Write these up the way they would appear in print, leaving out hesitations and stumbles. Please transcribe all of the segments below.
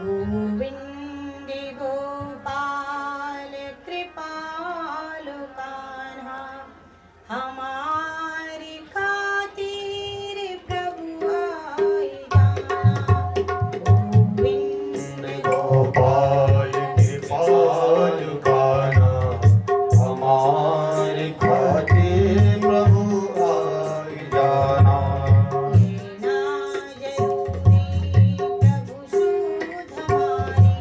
गोविंद गोपाल कृपालु कान्हा, हमारी खातिर प्रभु आए जाना। गोविंद गोपाल कृपालु कान्हा, हमारी खातिर प्रभु आए जाना। लेना जरूरी प्रभु सूध हमारी,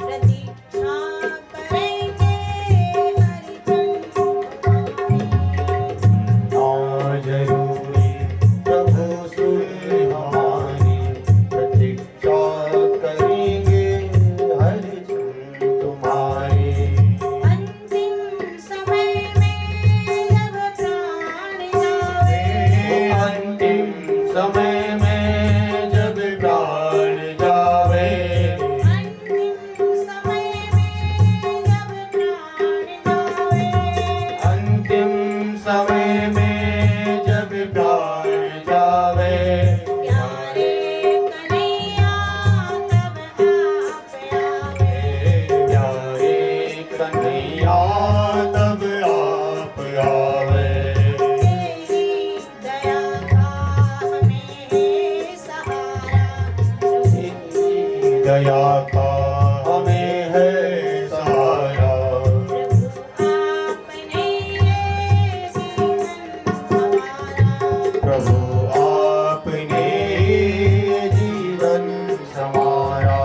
प्रतीक्षा करेंगे हरिजन तुम्हारी। ना जरूरी प्रभु सुन हमारी, प्रतीक्षा करेंगे हरिजन तुम्हारी। अंतिम समय में जब प्राण जावे, अंतिम समय में जब प्राण जावे, अंतिम समय में जब प्राण जावे, अंतिम समय में जब प्राण जावे, प्यारे कन्हैया तब आप आवे। प्यारे कन्हैया तब आप आवे। तेरी दया का हमें सहारा, तेरी दया का हमें है सहारा। प्रभु आपने ये जीवन हमारा। प्रभु आपने जीवन संवारा।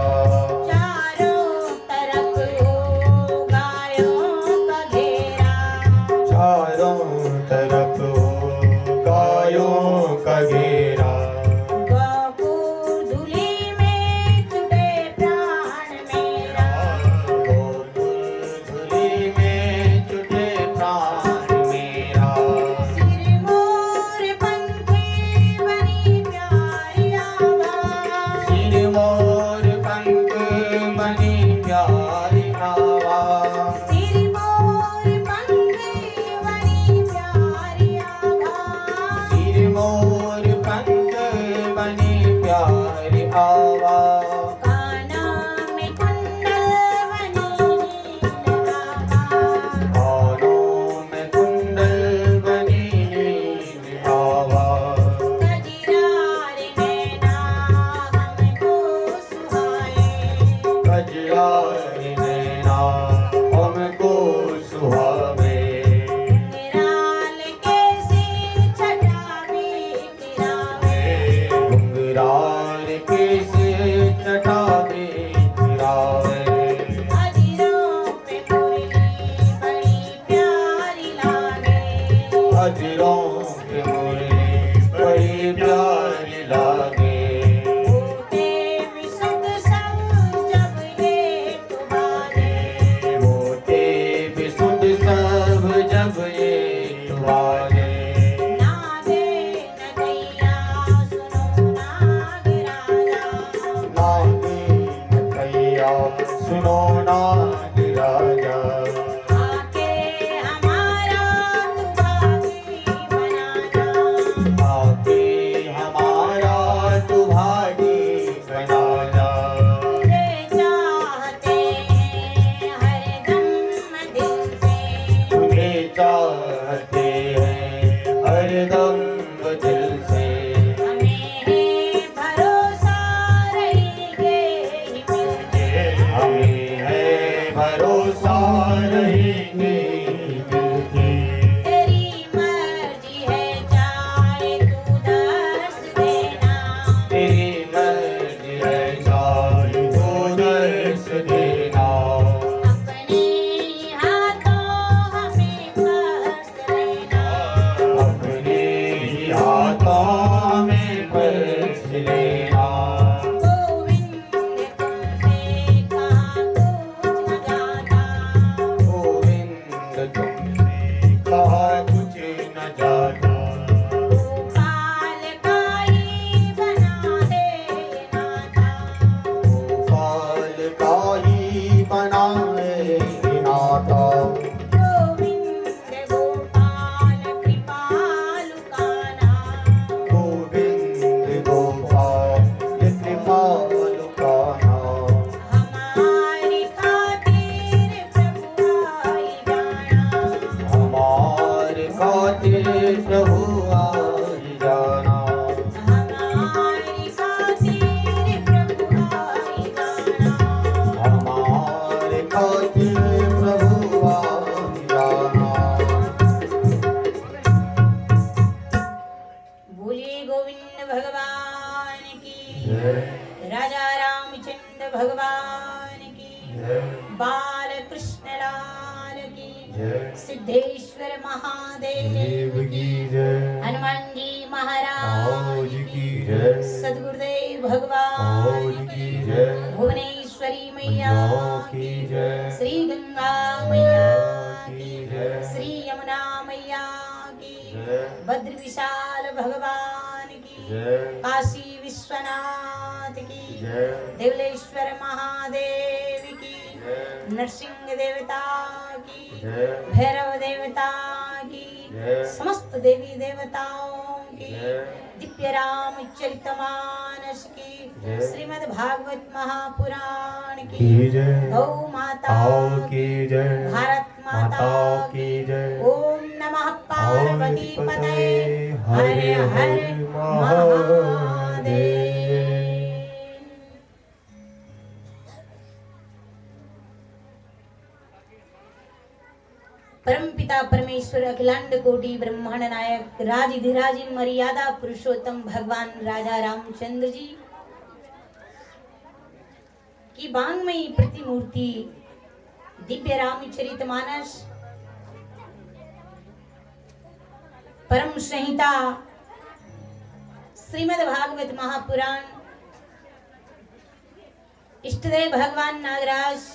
चारों तरफ हो गायों का घेरा, चारों तरफ हो गायों का घेरा। गोकुल धूलि में छुटे प्राण मेरा। गोकुल धूलि में छुटे प्राण मेरा। सिर मोर पंखी बनी प्यारी आवाज़, सिर मोर पंख बनी प्यारी आवाज़। सिर मोर पंखी बनी प्यारी आवाज़। सिर मोर पंख बनी प्यारी आवाज़। कानों में कुंडल बनी नील आवाज़, कानों में कुंडल बनी नील आवाज़। कजरारे नैना हमको सुहाए, कजरारे नैना हमको सुहावे। निराल के सिर छटा बिखरावे, घुंघराल के सिर छटा बिखरावे। अधरों पे मुरली बड़ी प्यारी लागे, अजरों की मुरली बड़ी प्यारी लागे। होते विशुद्ध सब जब एक बाजे, होते विशुद्ध सब जब एक बाजे। नागे नदैया सुनो नाग राजा, नागे नथैया सुनो नाग राजा। आके हमारा तू भागी बना जा। आके हमारा तू भागी बना जा। तुझे चाहते हैं हरदम दिल से, तुझे चाहते हैं हरदम दिल से। हमें है भरोसा रहेंगे ही मिलके। हमें है भगवान की जय बाल कृष्ण लाल की जय सिद्धेश्वर महादेव देव की जय हनुमान जी महाराज आज की जय सदगुरुदेव भगवान आज की जय भुवनेश्वरी मैया मैया की जय श्री गंगा मैया की की जय श्री यमुना मैया की जय भद्र विशाल भगवान की जय काशी विश्वनाथ की जय देवलेश्वर महादेव की जय नरसिंह देवता की जय भैरव देवता की जय समस्त देवी देवताओं की जय दिव्य रामचरितमानस की जय श्रीमद् भागवत महापुराण की की जय गौ माता आओ की जय भारत माता माता की जय ओम नमः पार्वती पतये हर हर हर महादेव। परमपिता परमेश्वर अखिलांड कोटि ब्रह्मांड नायक राजधिराज मर्यादा पुरुषोत्तम भगवान राजा रामचंद्र जी की बांगमयी प्रतिमूर्ति दिव्य रामचरितमानस परम संहिता श्रीमद् भागवत महापुराण इष्टदेव भगवान नागराज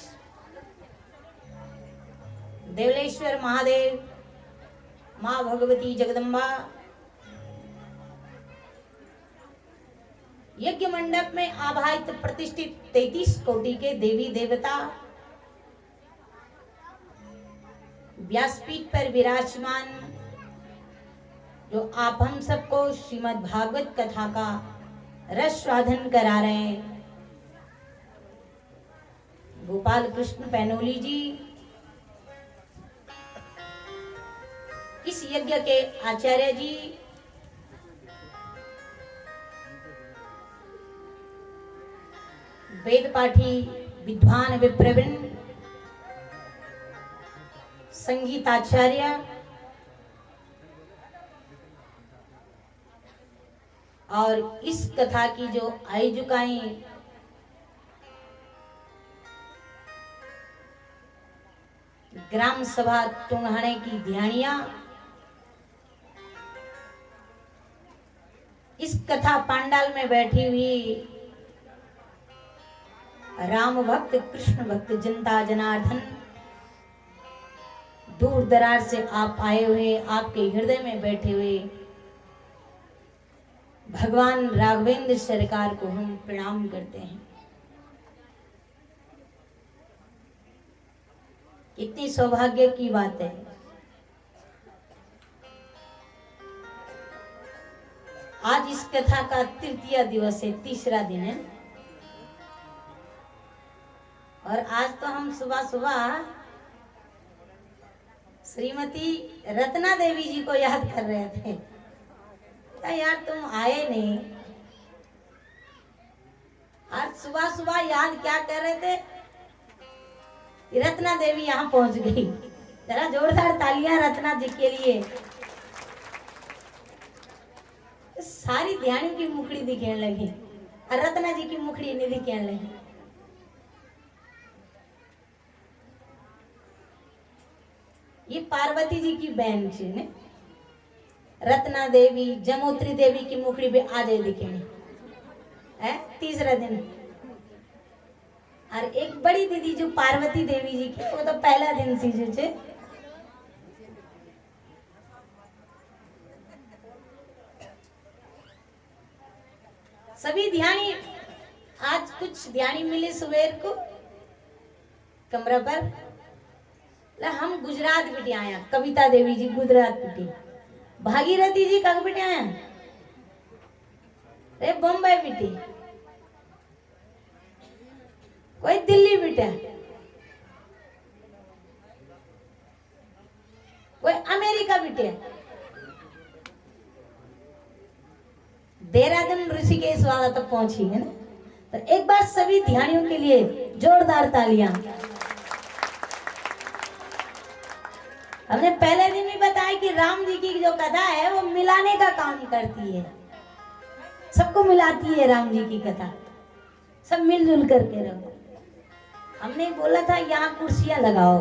देवलेश्वर महादेव माँ भगवती जगदम्बा यज्ञ मंडप में आवाहित प्रतिष्ठित 33 कोटि के देवी देवता व्यासपीठ पर विराजमान जो आप हम सबको श्रीमद् भागवत कथा का रस स्वाधन करा रहे हैं गोपाल कृष्ण पैनोली जी इस यज्ञ के आचार्य जी वेद पाठी विद्वान विप्रवृंद संगीताचार्य और इस कथा की जो आयोजकाएं ग्राम सभा टुंगाने की ध्यानिया इस कथा पांडाल में बैठी हुई राम भक्त कृष्ण भक्त जनता जनार्दन दूर दराज से आप आए हुए आपके हृदय में बैठे हुए भगवान राघवेंद्र सरकार को हम प्रणाम करते हैं। कितनी सौभाग्य की बात है आज इस कथा का तृतीय दिवस है तीसरा दिन है और आज तो हम सुबह सुबह श्रीमती रत्ना देवी जी को याद कर रहे थे यार तुम आए नहीं आज सुबह सुबह याद क्या कर रहे थे रत्ना देवी यहाँ पहुंच गई जरा जोरदार तालियां रत्ना जी के लिए सारी ध्यानियों की मुखड़ी दिखने लगी और रत्ना जी की मुखड़ी नहीं दिखने लगी ये पार्वती जी की बहन थी ने रत्ना देवी जमोत्री देवी की मुखड़ी पे आ जाए दिखेंगे है तीसरा दिन और एक बड़ी दीदी जो पार्वती देवी जी की वो तो पहला दिन सी जो छे सभी ध्यानी आज कुछ ध्यानी मिले सुबह को कमरा पर हम गुजरात बिटी आया कविता देवी जी गुजरात बिटी भागीरथी जी कहाँ बिटे आया रे बम्बई बिटी कोई दिल्ली बिटे कोई अमेरिका बिटे देहरादून ऋषिकेश वाला तक पहुंची है ना तो एक बार सभी ध्यानियों के लिए जोरदार तालियां। हमने पहले दिन भी बताया कि राम जी की जो कथा है वो मिलाने का काम करती है सबको मिलाती है राम जी की कथा सब मिलजुल करके रहो। हमने बोला था यहाँ कुर्सियां लगाओ,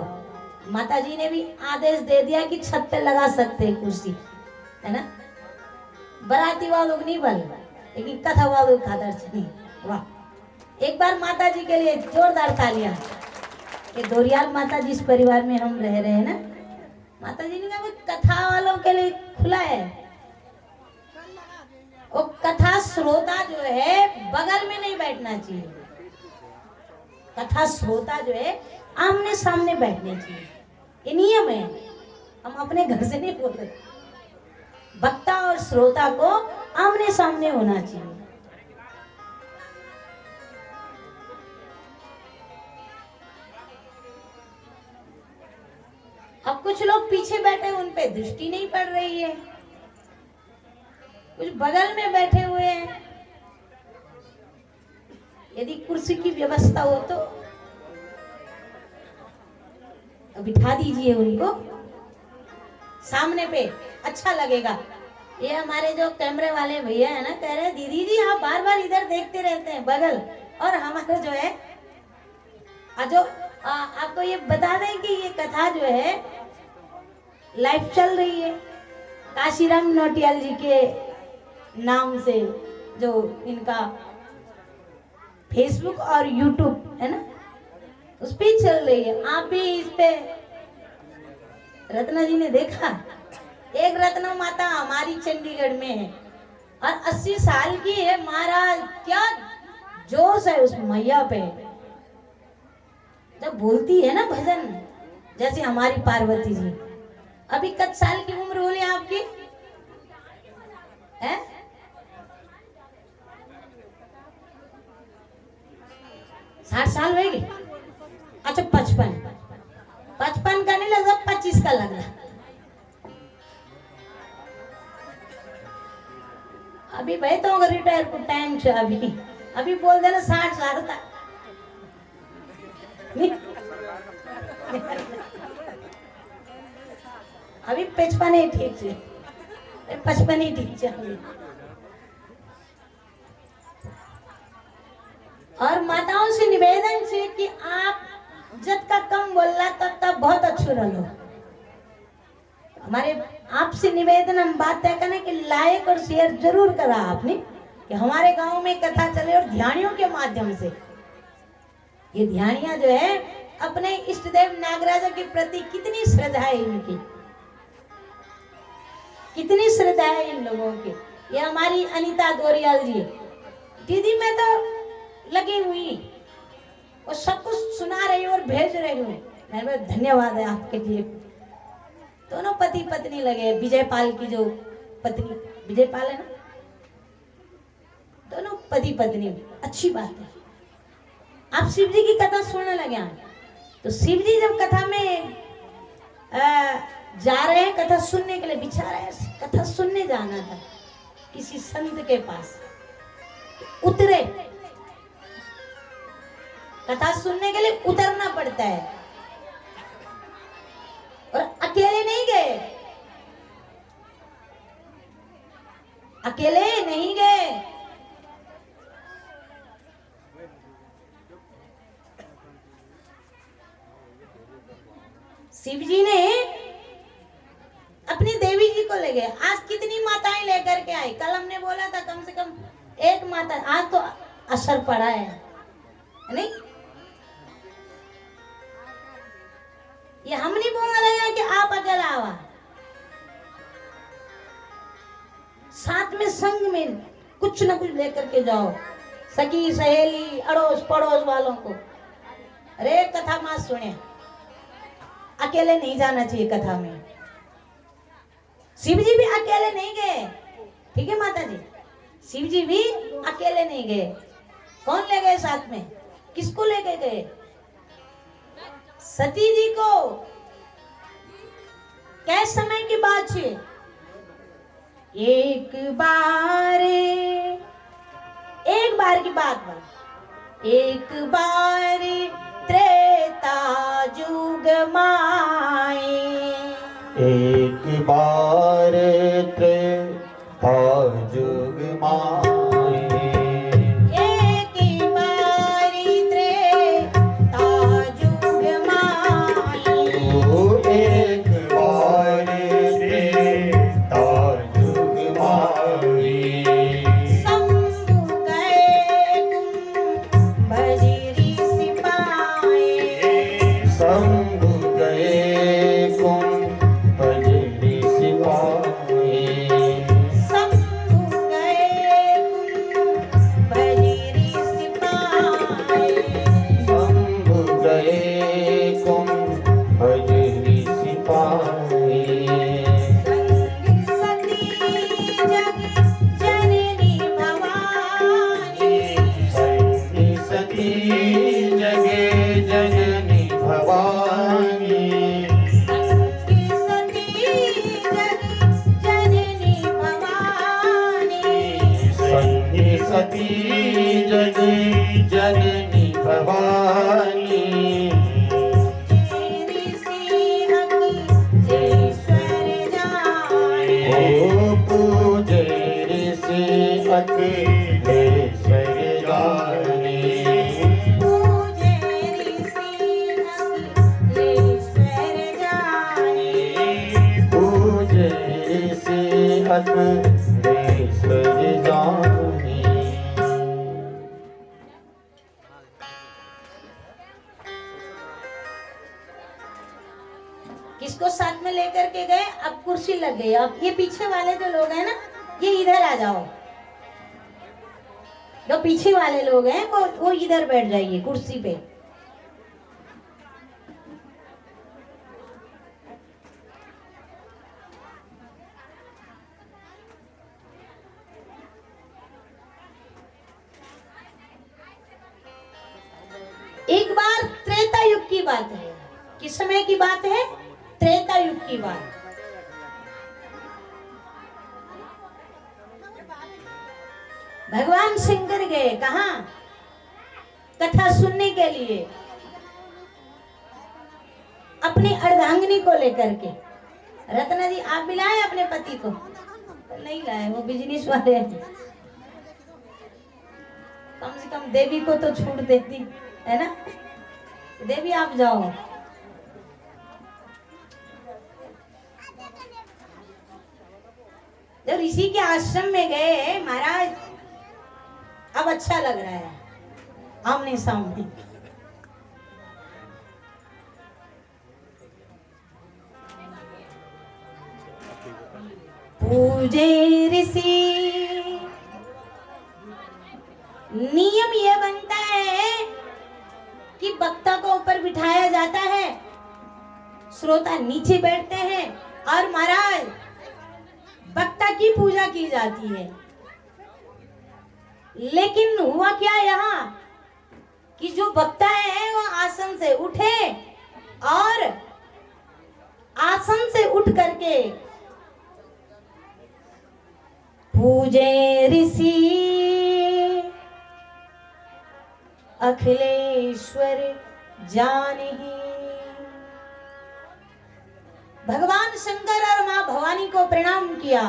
माता जी ने भी आदेश दे दिया कि छत पे लगा सकते हैं कुर्सी, है ना। बराती वालों को नहीं बल, लेकिन कथा वालों को खातर नहीं। वाह, एक बार माता जी के लिए जोरदार तालियां। ये दोरियाल माता जी इस परिवार में हम रह रहे हैं ना, माता जी ने कहा कथा वालों के लिए खुला है। वो कथा श्रोता जो है बगल में नहीं बैठना चाहिए, कथा श्रोता जो है आमने सामने बैठने चाहिए। ये नियम है, हम अपने घर से नहीं बोलते। वक्ता और श्रोता को आमने सामने होना चाहिए। अब कुछ लोग पीछे बैठे, उन पे दृष्टि नहीं पड़ रही है, कुछ बगल में बैठे हुए हैं। यदि कुर्सी की व्यवस्था हो तो बिठा दीजिए उनको सामने पे, अच्छा लगेगा। ये हमारे जो कैमरे वाले भैया है ना, कह रहे हैं दीदी जी आप बार बार इधर देखते रहते हैं बगल, और हमारा जो है जो आपको ये बता दें कि ये कथा जो है लाइव चल रही है काशीराम नौटियाल जी के नाम से, जो इनका फेसबुक और यूट्यूब है ना, उस पे चल रही है। आप भी इस पे, रत्ना जी ने देखा, एक रत्ना माता हमारी चंडीगढ़ में है और 80 साल की है। महाराज क्या जोश है उस मैया पे, जब बोलती है ना भजन, जैसे हमारी पार्वती जी। अभी कत साल की उम्र होली आपकी है? 60 साल हो गए? अच्छा 55 का नहीं लग रहा, 25 का लग रहा। अभी भाई तो अगर रिटायर को टाइम से अभी बोल देना 60 साल तक अभी 55 ही ठीक है, 55 ही ठीक है। और माताओं से निवेदन से कि आप जब का कम बोलना तब तक बहुत अच्छे रहो। हमारे आपसे निवेदन, हम बात तय करें कि लाइक और शेयर जरूर करा आपने, कि हमारे गांव में कथा चले और ध्यानियों के माध्यम से। ये ध्यानियां जो है अपने इष्ट देव नागराजा के प्रति कितनी श्रद्धा है इनकी, कितनी श्रद्धा है इन लोगों की। ये हमारी अनीता दोरियाल जी दीदी में तो लगी हुई और सब कुछ सुना रही हूँ और भेज रही हूँ। मैं धन्यवाद है आपके लिए। दोनों पति पत्नी लगे, विजय पाल की जो पत्नी विजय पाल है ना, दोनों पति पत्नी, अच्छी बात है। आप शिव जी की कथा सुनने लगे हैं, तो शिव जी जब कथा में जा रहे हैं, कथा सुनने के लिए बिछा रहे हैं, कथा सुनने जाना था किसी संत के पास, उतरे, कथा सुनने के लिए उतरना पड़ता है, और अकेले नहीं गए, अकेले नहीं गए। शिव जी ने अपनी देवी जी को ले गए। आज कितनी माताएं लेकर के आई? कल हमने बोला था कम से कम एक माता, आज तो असर पड़ा है नहीं? ये हम नहीं बोलना लगा कि आप अकेला आवा, साथ में संग में कुछ न कुछ लेकर के जाओ, सखी सहेली अड़ोस पड़ोस वालों को। अरे कथा मत सुने, अकेले नहीं जाना चाहिए कथा में। शिव जी भी अकेले नहीं गए, ठीक है माता जी, शिव जी भी अकेले नहीं गए। कौन ले गए साथ में? किसको लेके गए? सती जी को। कैसे समय की बात है? एक बार की बात बा। एक बार त्रेता जुग माए, एक बार त्रेता जुग माए, एक बार शंभु गए कुंभज ऋषि पाए। सती जग जननी भवानी, संगी सती जगे जननी भवानी। संगी सती जग जननी भवानी, संगी सती जगे जननी भवानी। ओ पूजे ऋषि अखिलेश्वर जाने। पूजे ऋषि अखिलेश्वर जाने। किसको साथ में लेकर के गए? अब कुर्सी लग गई। अब ये पीछे वाले जो लोग हैं ना, ये इधर आ जाओ। जो पीछे वाले लोग हैं वो इधर बैठ जाइए कुर्सी पे। एक बार त्रेता युग की बात है। किस समय की बात है? त्रेता युग की बात। भगवान शंकर गए कहाँ? कथा सुनने के लिए, अपनी अर्धांगिनी को लेकर के। रत्ना जी आप भी लाए अपने पति को? नहीं लाए, वो बिजनेस वाले हैं। कम से कम देवी को तो छूट देती है ना। देवी आप जाओ। जब ऋषि के आश्रम में गए महाराज, अब अच्छा लग रहा है आमने सामने। पूजे ऋषि, नियम यह बनता है कि वक्ता को ऊपर बिठाया जाता है, श्रोता नीचे बैठते हैं और महाराज वक्ता की पूजा की जाती है। लेकिन हुआ क्या यहाँ कि जो वक्ता है वो आसन से उठे और आसन से उठ करके पूजे ऋषि अखिलेश्वर जानहि। भगवान शंकर और मां भवानी को प्रणाम किया।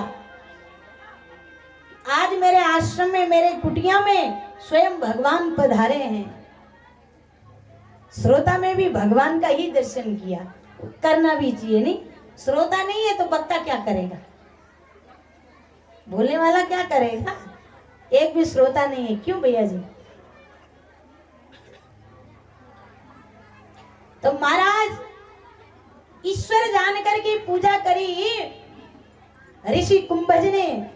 आज मेरे आश्रम में, मेरे कुटिया में स्वयं भगवान पधारे हैं। श्रोता में भी भगवान का ही दर्शन किया, करना भी चाहिए। नहीं, श्रोता नहीं है तो वक्ता क्या करेगा? बोलने वाला क्या करेगा? एक भी श्रोता नहीं है। क्यों भैया जी? तो महाराज ईश्वर जान करके पूजा करी ऋषि कुंभज ने।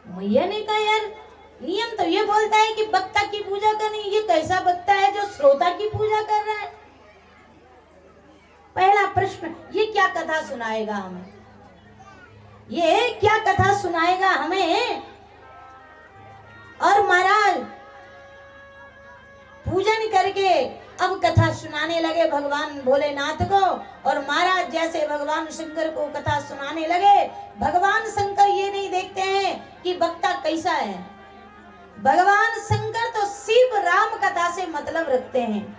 मैया ने कहा यार नियम तो ये बोलता है कि वक्ता की पूजा करनी, ये कैसा वक्ता है जो श्रोता की पूजा कर रहा है? पहला प्रश्न, ये क्या कथा सुनाएगा हमें? ये क्या कथा सुनाएगा हमें? और महाराज पूजन करके अब कथा सुनाने लगे भगवान भोलेनाथ को। और महाराज जैसे भगवान शंकर को कथा सुनाने लगे, भगवान शंकर ये नहीं देखते हैं कि वक्ता कैसा है। भगवान शंकर तो सिर्फ राम कथा से मतलब रखते हैं।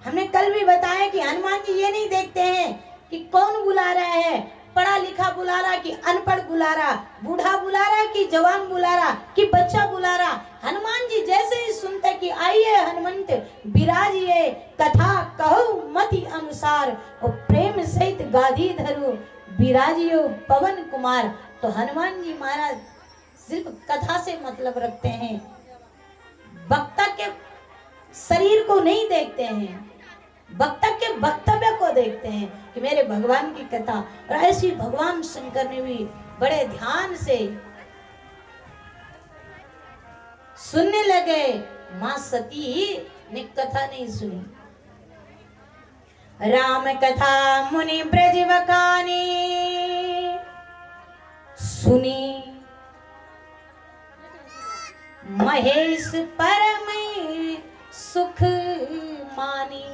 हमने कल भी बताया कि हनुमान जी ये नहीं देखते हैं कि कौन बुला रहा है, पढ़ा लिखा बुला रहा कि अनपढ़ बुला रहा, बूढ़ा बुला रहा कि जवान बुला रहा कि बच्चा बुला रहा। हनुमान जी जैसे ही सुनते कि आइए हनुमंत विराजिए, कथा कहो मति अनुसार, और प्रेम सहित गादी धरो विराजियो पवन कुमार। तो हनुमान जी महाराज सिर्फ कथा से मतलब रखते हैं, वक्ता के शरीर को नहीं देखते हैं, वक्ता के वक्तव्य को देखते हैं कि मेरे भगवान की कथा। और ऐसी भगवान शंकर ने भी बड़े ध्यान से सुनने लगे। मां सती ने कथा नहीं सुनी। राम कथा मुनि ब्रज बखानी सुनी। महेश परम सुख मानी।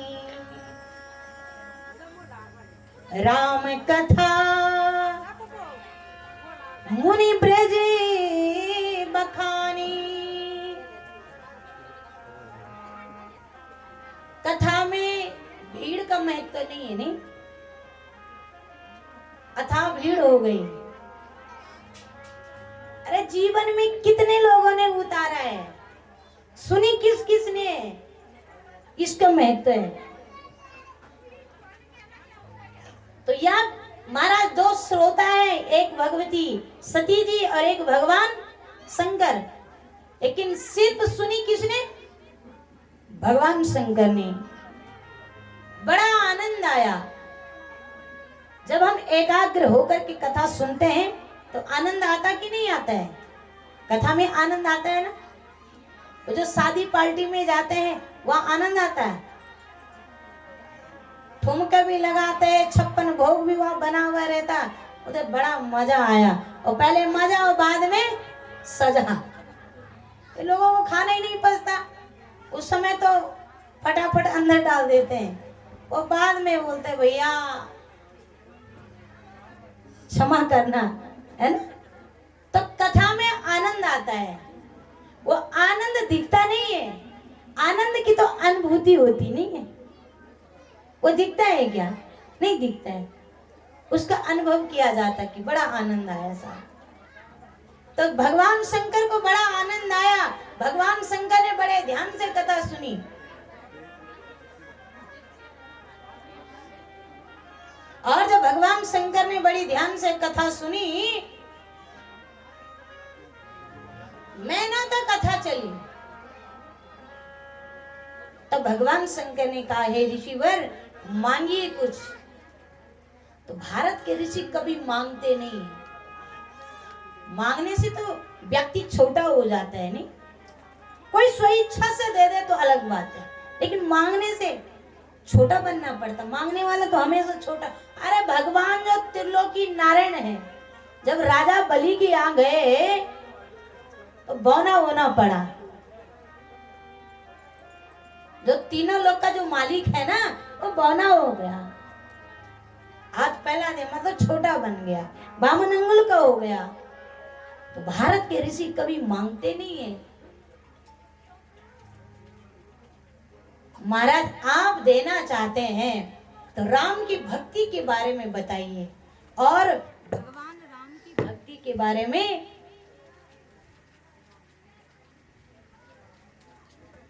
राम कथा मुनि ब्रज बखानी। कथा में भीड़ का महत्व नहीं है, नहीं। अथाह भीड़ हो गई। अरे जीवन में कितने लोगों ने उतारा है, सुनी किस किस ने, इसका महत्व है। तो यह महाराज दो श्रोता है, एक भगवती सती जी और एक भगवान शंकर। लेकिन सिर्फ सुनी किसने? भगवान शंकर ने। बड़ा आनंद आया। जब हम एकाग्र होकर के कथा सुनते हैं तो आनंद आता कि नहीं आता है? कथा में आनंद आता है ना। तो जो शादी पार्टी में जाते हैं वहाँ आनंद आता है, ठुमका भी लगाते हैं, 56 भोग भी वहाँ बना हुआ रहता, उधर बड़ा मजा आया। और पहले मजा और बाद में सजा। तो लोगों को खाना ही नहीं पचता, उस समय तो फटाफट अंदर डाल देते हैं, और बाद में बोलते भैया क्षमा करना, है ना। तो कथा में आनंद आता है। वो आनंद दिखता नहीं है, आनंद की तो अनुभूति होती नहीं है। वो दिखता है क्या? नहीं दिखता है। उसका अनुभव किया जाता कि बड़ा आनंद आया साहब। तो भगवान शंकर को बड़ा आनंद आया। भगवान शंकर ने बड़े ध्यान से कथा सुनी। और जब भगवान शंकर ने बड़ी ध्यान से कथा सुनी, महीनों तक कथा चली। तो भगवान शंकर ने कहा, हे ऋषिवर मांगिए कुछ। तो भारत के ऋषि कभी मांगते नहीं। मांगने से तो व्यक्ति छोटा हो जाता है, नहीं। कोई स्वेच्छा से दे दे तो अलग बात है, लेकिन मांगने से छोटा बनना पड़ता। मांगने वाला तो हमेशा छोटा। अरे भगवान जो त्रिलोकी नारायण है, जब राजा बलि के यहाँ गए तो बौना होना पड़ा। जो तीनों लोग का जो मालिक है ना, वो बौना हो गया। हाथ फैला दे मतलब छोटा बन गया, बामन अंगुल का हो गया। तो भारत के ऋषि कभी मांगते नहीं है। महाराज आप देना चाहते हैं तो राम की भक्ति के बारे में बताइए, और भगवान राम की भक्ति के बारे में।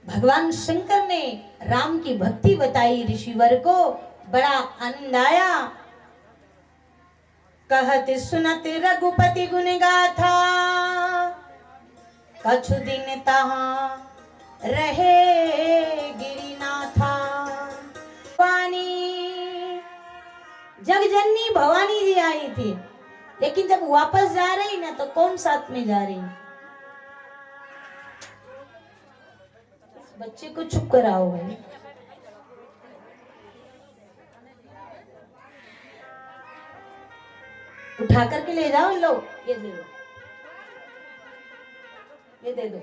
भगवान शंकर ने राम की भक्ति बताई ऋषिवर को, बड़ा आनंद आया। कहत सुनत रघुपति गुण गाथा, कछु दिन तहाँ रहे गिरिनाथा। भवानी, जगजननी भवानी जी आई थी, लेकिन जब वापस जा रही ना तो कौन साथ में जा रही? बच्चे को चुप कराओ भाई। उठा करके ले जाओ लो, ये दे दो, ये दे दो।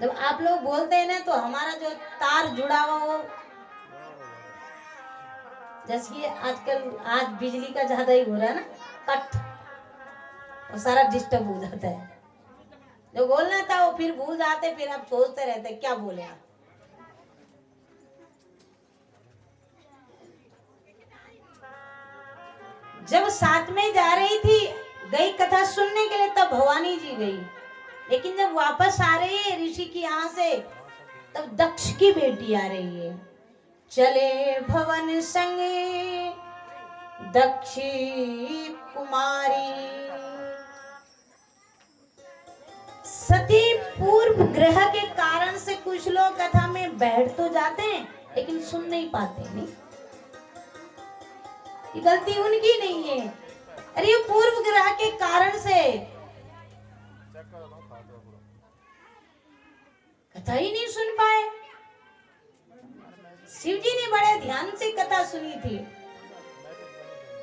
जब आप लोग बोलते हैं ना तो हमारा जो तार जुड़ा हुआ हो, जैसे आजकल आज बिजली का ज्यादा ही हो रहा है ना, कट, वो सारा डिस्टर्ब हो जाता है। जो बोलना था वो फिर भूल जाते, फिर आप सोचते रहते क्या बोले आप। जब साथ में जा रही थी, गई कथा सुनने के लिए, तब भवानी जी गई। लेकिन जब वापस आ रही है ऋषि की यहाँ से, तब दक्ष की बेटी आ रही है। चले भवन संगे दक्षी कुमारी। सती पूर्व ग्रह के कारण से कुछ लोग कथा में बैठ तो जाते हैं, लेकिन सुन नहीं पाते। नहीं, ये गलती उनकी नहीं है। अरे पूर्व ग्रह के कारण से कथा ही नहीं सुन पाए। शिव जी ने बड़े ध्यान से कथा सुनी थी।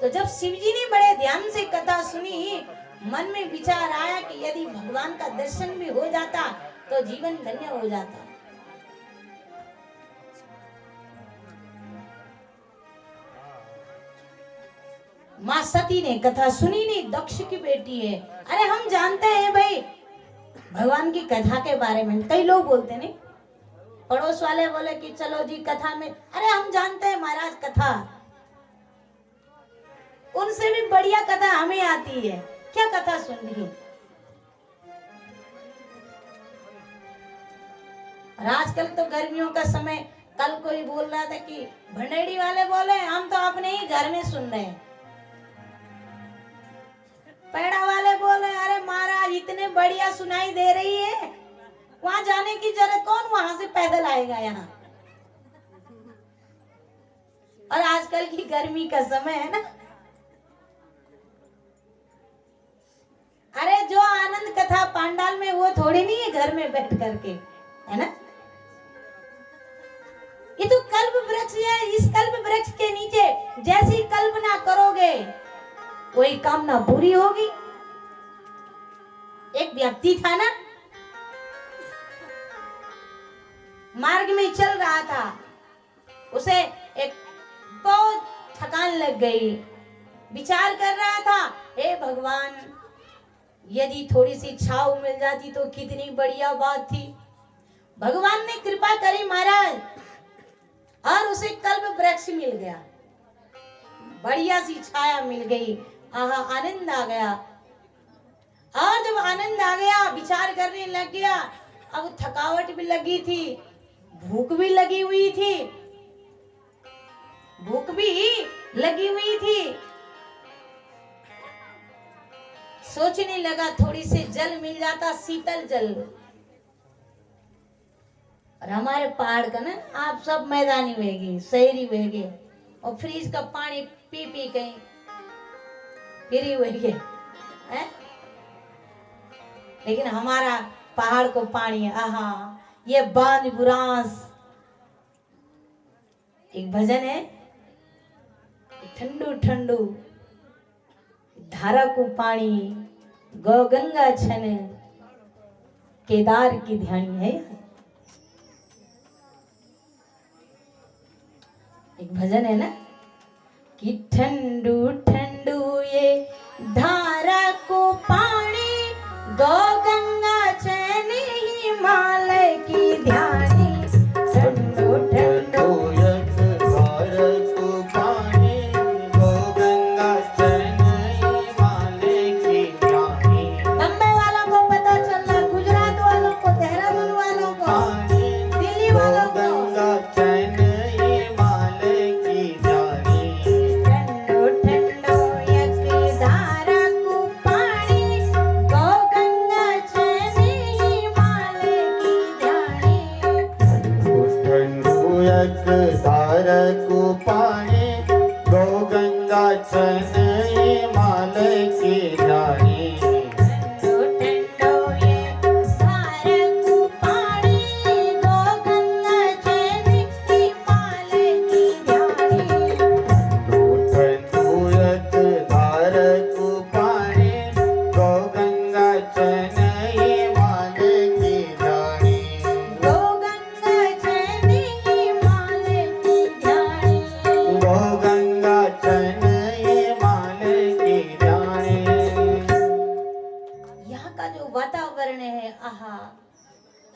तो जब शिव जी ने बड़े ध्यान से कथा सुनी, मन में विचार आया कि यदि भगवान का दर्शन भी हो जाता तो जीवन धन्य हो जाता। माँ सती ने कथा सुनी नहीं, दक्ष की बेटी है। अरे हम जानते हैं भाई भगवान की कथा के बारे में, कई लोग बोलते नहीं, पड़ोस वाले बोले कि चलो जी कथा में, अरे हम जानते हैं महाराज कथा, उनसे भी बढ़िया कथा हमें आती है, क्या कथा सुन रही। और आजकल तो गर्मियों का समय, कल कोई बोल रहा था कि भंडेड़ी वाले बोले हम तो अपने ही घर में सुन रहे हैं। पेड़ा वाले बोले अरे महाराज इतने बढ़िया सुनाई दे रही है, वहां जाने की जरूरत, कौन वहां से पैदल आएगा यहाँ। और आजकल की गर्मी का समय है ना, अरे जो आनंद कथा पांडाल में वो थोड़ी नहीं है घर में बैठ करके, है ना। ये तो कल्प वृक्ष है, इस कल्प वृक्ष के नीचे जैसी कल्पना करोगे वही कामना पूरी होगी। एक व्यक्ति था ना, मार्ग में चल रहा था, उसे एक बहुत थकान लग गई, विचार कर रहा था हे भगवान यदि थोड़ी सी छाव मिल जाती तो कितनी बढ़िया बात थी। भगवान ने कृपा करी महाराज, और उसे कल्प वृक्ष मिल गया, बढ़िया सी छाया मिल गई, आहा आनंद आ गया। और जब आनंद आ गया विचार करने लग गया, अब थकावट भी लगी थी, भूख भी लगी हुई थी, भूख भी लगी हुई थी। सोचने लगा थोड़ी से जल मिल जाता, शीतल जल। और हमारे पहाड़ का ना आप सब मैदानी वेगे, शहरी वेगे, और फ्रिज का पानी पी पी कहीं फिर वेगे है, लेकिन हमारा पहाड़ को पानी है, आहा ये बांध बुरांस। एक भजन है, ठंडू ठंडू धारा को पानी, गौ गंगा छन केदार की ध्यानी है। एक भजन है ना कि ठंडू ठंडू ये धारा को पानी, गौ गंगा छन हिमालय की ध्यानी। ठंडू ठंडू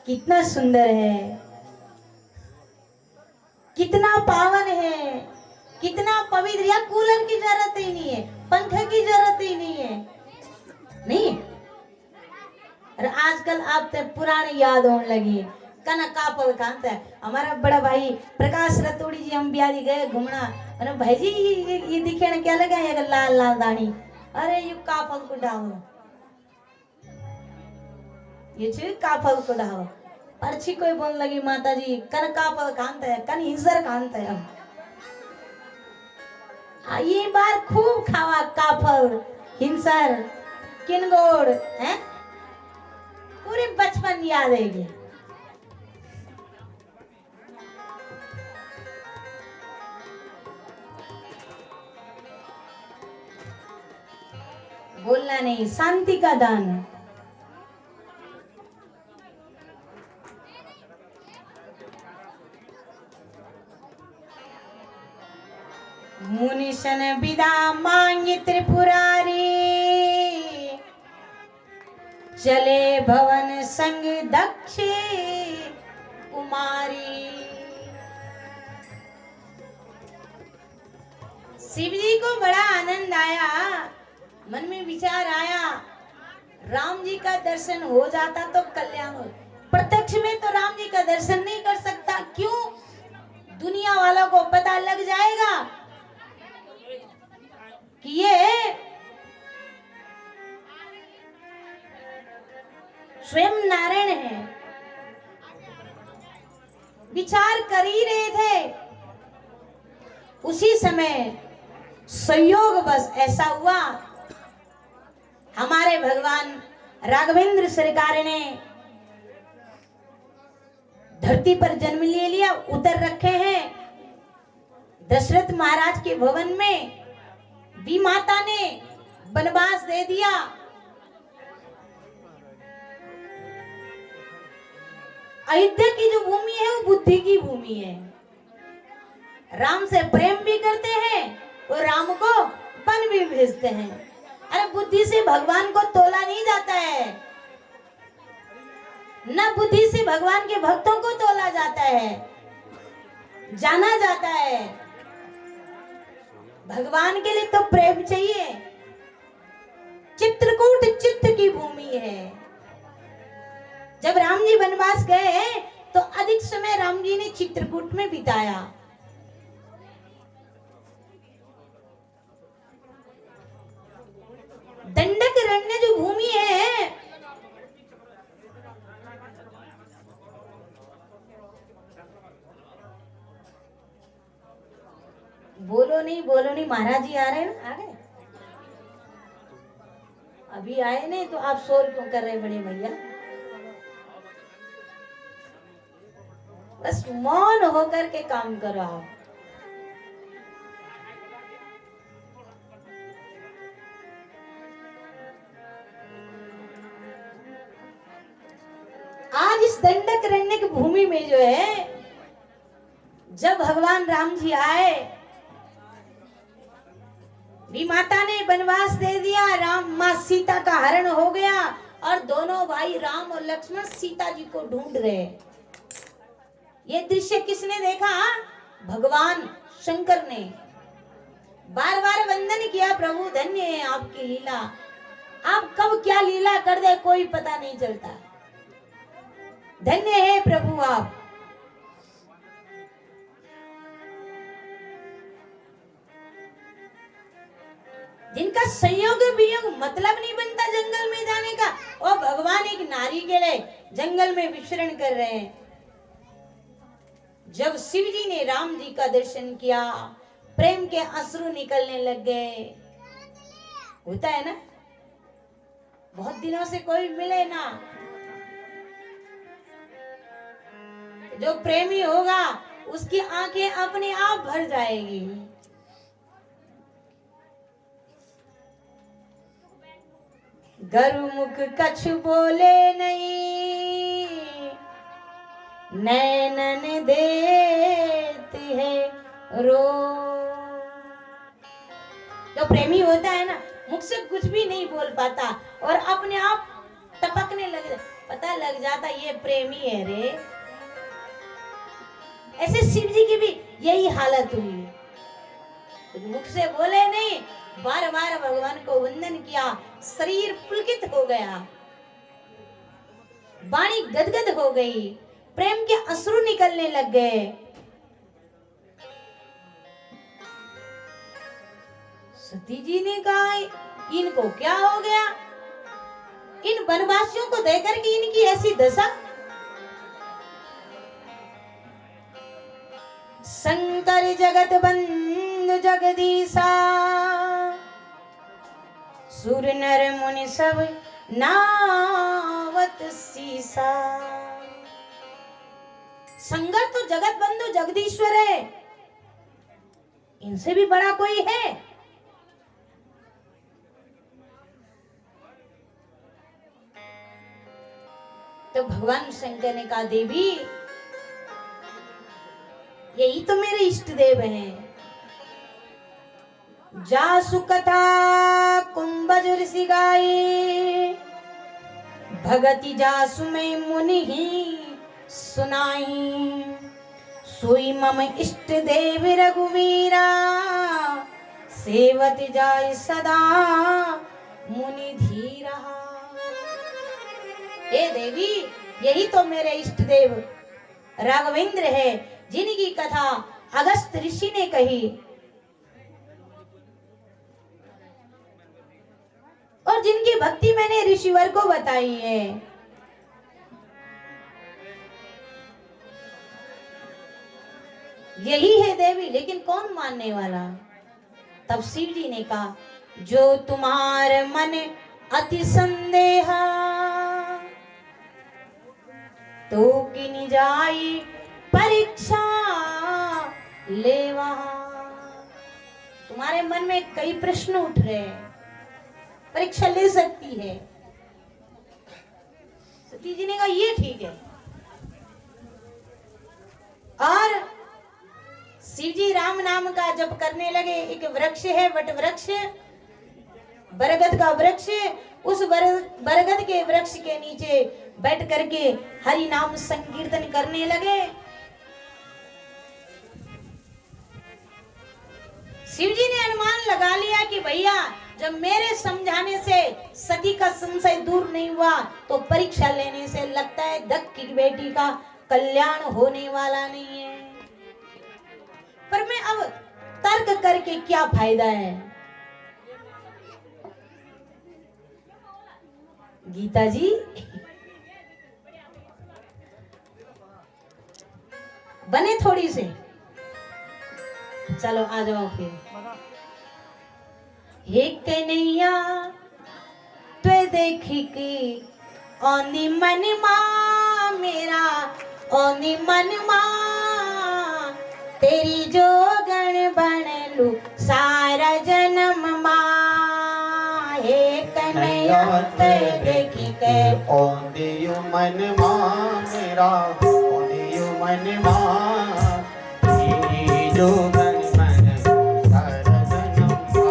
कितना सुंदर है, कितना पावन है, कितना पवित्र। या कूलर की जरूरत ही नहीं है, पंखे की जरूरत ही नहीं है, नहीं। और आजकल आप तो पुरानी याद होने लगी, कना कापल कांत है। हमारा बड़ा भाई प्रकाश रतोड़ी जी, हम ब्याह गए घूमना, अरे भाई जी ये दिखे ना क्या लगा, ये लाल लाल दानी, अरे ये कापल को डालो, ये चीज काफल को डालो। पर्ची कोई बोल लगी माता जी कन काफल कांत है, कन हिंसर कांत है। ये बार खूब खावा काफल हिंसर किनगोड़ है, पूरी बचपन याद है। बोलना नहीं, शांति का दान। मुनिशन विदा मांगी त्रिपुरारी, चले भवन संग दक्ष कुमारी। शिव जी को बड़ा आनंद आया, मन में विचार आया, राम जी का दर्शन हो जाता तो कल्याण हो। प्रत्यक्ष में तो राम जी का दर्शन नहीं कर सकता, क्यों? दुनिया वालों को पता लग जाएगा कि ये स्वयं नारायण है। विचार कर ही रहे थे, उसी समय संयोग बस ऐसा हुआ, हमारे भगवान राघवेंद्र सरकार ने धरती पर जन्म ले लिया, उतर रखे हैं दशरथ महाराज के भवन में। भी माता ने वनवास दे दिया। अयोध्या की जो भूमि है वो बुद्धि की भूमि है। राम से प्रेम भी करते हैं और राम को वन भी भेजते हैं। अरे बुद्धि से भगवान को तोला नहीं जाता है, न बुद्धि से भगवान के भक्तों को तोला जाता है, जाना जाता है। भगवान के लिए तो प्रेम चाहिए। चित्रकूट चित्त की भूमि है। जब राम जी वनवास गए तो अधिक समय राम जी ने चित्रकूट में बिताया। दंडकारण्य जो भूमि है, बोलो नहीं, महाराज जी आ रहे हैं ना, आ गए अभी आए नहीं तो आप शोर क्यों कर रहे बड़े भैया? बस मौन होकर के काम करो आप। आज इस दंडकारण्य की भूमि में जो है, जब भगवान राम जी आए, भी माता ने वनवास दे दिया, राम माँ सीता का हरण हो गया और दोनों भाई राम और लक्ष्मण सीता जी को ढूंढ रहे। ये दृश्य किसने देखा? भगवान शंकर ने। बार बार वंदन किया, प्रभु धन्य है आपकी लीला, आप कब क्या लीला कर दे कोई पता नहीं चलता। धन्य है प्रभु आप। जिनका संयोग वियोग मतलब नहीं बनता जंगल में जाने का, और भगवान एक नारी के लिए जंगल में विचरण कर रहे हैं। जब शिव जी ने राम जी का दर्शन किया, प्रेम के अश्रु निकलने लग गए। होता है ना, बहुत दिनों से कोई मिले ना, जो प्रेमी होगा उसकी आंखें अपने आप भर जाएगी। गरुमुख कछु बोले नहीं, नैनन देती है रो। जो प्रेमी होता है ना, मुख से कुछ भी नहीं बोल पाता और अपने आप टपकने लग, पता लग जाता ये प्रेमी है रे। ऐसे शिव जी की भी यही हालत हुई, मुख से बोले नहीं, बार बार भगवान को वंदन किया, शरीर पुलकित हो गया, वाणी गदगद हो गई, प्रेम के अश्रु निकलने लग गए। सती जी ने कहा इनको क्या हो गया, इन वनवासियों को देखकर कि इनकी ऐसी दशा। शंकर जगत बंधु जगदीशा, सुर नर मुनि सब नावत सीसा। शंकर तो जगत बंधु जगदीश्वर है, इनसे भी बड़ा कोई है? तो भगवान शंकर ने कहा देवी यही तो मेरे इष्ट देव हैं। जासु कथा कुंभज ऋषि गाये, भगति जासु में मुनि ही सुनाई। सोई मम इष्ट देव रघुवीरा, सेवत जाय सदा मुनि धीरा। हे देवी यही तो मेरे इष्ट देव राघवेंद्र है, जिनकी कथा अगस्त ऋषि ने कही और जिनकी भक्ति मैंने ऋषिवर को बताई है। यही है देवी, लेकिन कौन मानने वाला? तब शिव जी ने कहा जो तुम्हारे मन अति संदेहा, तो किन जाई परीक्षा लेवा। तुम्हारे मन में कई प्रश्न उठ रहे हैं, परीक्षा ले सकती है। सती जी ने कहा ये ठीक है। और शिव जी राम नाम का जप करने लगे। एक वृक्ष है वट वृक्ष, बरगद का वृक्ष। उस बरगद के वृक्ष के नीचे बैठ करके हरि नाम संकीर्तन करने लगे। शिव जी ने अनुमान लगा लिया कि भैया जब मेरे समझाने से सती का संशय दूर नहीं हुआ तो परीक्षा लेने से लगता है दक्ष की बेटी का कल्याण होने वाला नहीं है। पर मैं अब तर्क करके क्या फायदा है? गीता जी बने थोड़ी से, चलो आ जाओ फिर। हे कन्हैया तो देखी कि ओनी मन मां मेरा, ओनी मन मां तेरी जो गण बन लू सारा जन्म मां। हे कन्हैया तो देखी के ओंदियु मन मां मेरा, ओंदियु मन मां तेरी जो गण बन सारा जन्म मां।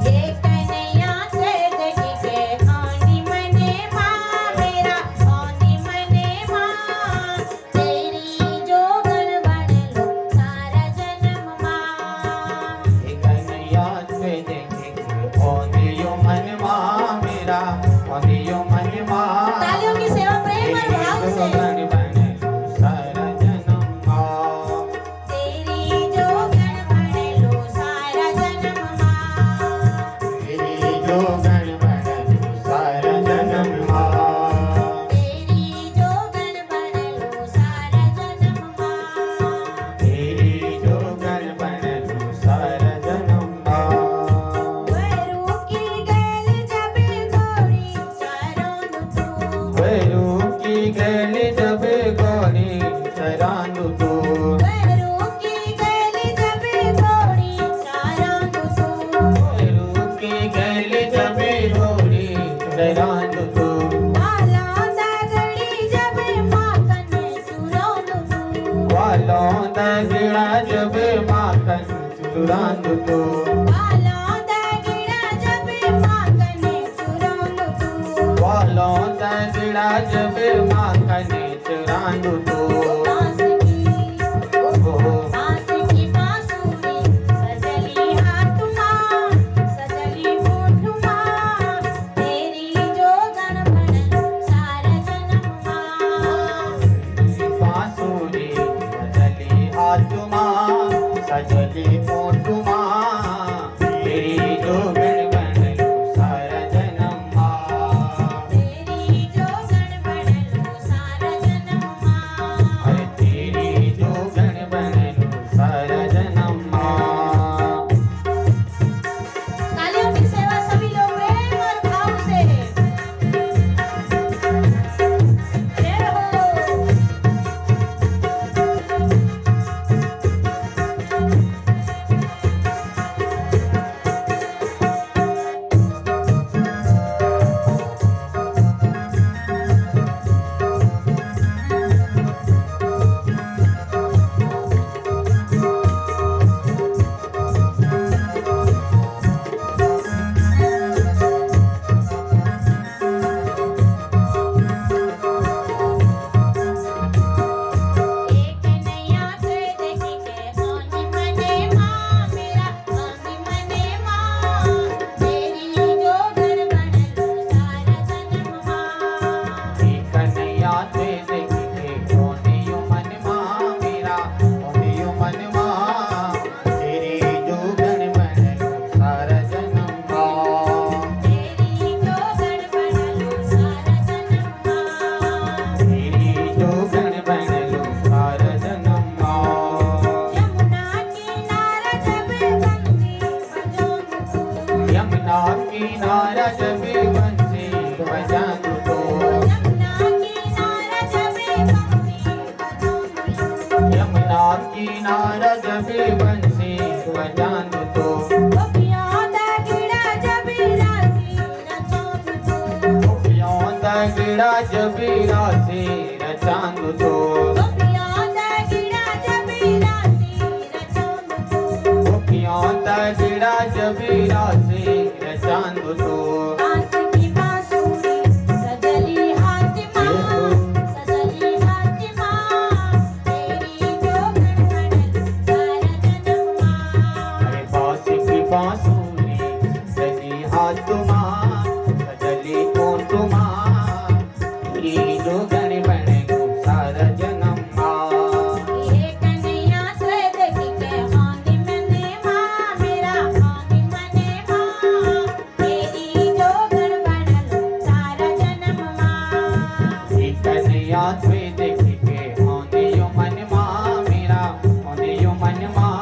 हे कन्हैया तो देखी के ओनी मन मां मेरा, ओनी मन मां तेरी जो गण बन लू सारा जन्म मां। हे कन्हैया ते देखी ओंदियु मन मां मेरा, ओंदियु मन मां तालियों की सेवा प्रेम और भाव तेरी जो से। गण बन सारा जन्म मां। तेरी जो गण बन लो सारा जन्म मां। तेरी जो गण बन सारा जन्म मां। तेरी जो गण बन लो सारा जन्म मां। तेरी जो गण बन सारा जन्म मां। वरू की गैल जब घोड़ी चरांदू तू, वरू की गैल जब घोड़ी चरांदू तू, वरू की गैल जब घोड़ी चरांदू तू। वरू की गैल जब घोड़ी चरांदू तू, वाला दगड़ी जब माखन चुरांदू तू, वालों दगड़ा जब माखन चुरांदू तू, वाला दगड़ा जब माखन चुरांदू तू। वालों दगड़ा जब माखन चुरांदू तू। बांस की बांसुरी सजली हाथ मां, सजली होठ मां तेरी जो गण बन सारा जन्म मां। बांसुरी सजली हाथ मां, सजली होठ मां तेरी जो गण बन सारा जन्म मां। तेरी जो गण बन सारा जन्म मां। नारद भी बंसी बजानु तो गोपियों दगिड़ा जबीरा सिर चांद तो गोपियों दगिड़ा जबीरा सिर चांद तो गोपियों दगिड़ा जबीरा सिर चांद तो गोपियों दगिड़ा जबीरा सिर चांद तो बांस की बांसुरी सजली हातिमा सजली हातिमा तेरी जोगण बनल सारा जन्म मां अरे बांस की बांसुरी सजली हाथ माँ सजली कोट माँ तेरी जोगण बने को सारा जन्म माँ ये कन्हैया तुझे देखी के हानि मने मां मेरा हानि मने मां तेरी जोगण बनल सारा जन्म मां कन्हैया तुझे देखी के होंदियो मन माँ मेरा होंदियो मन माँ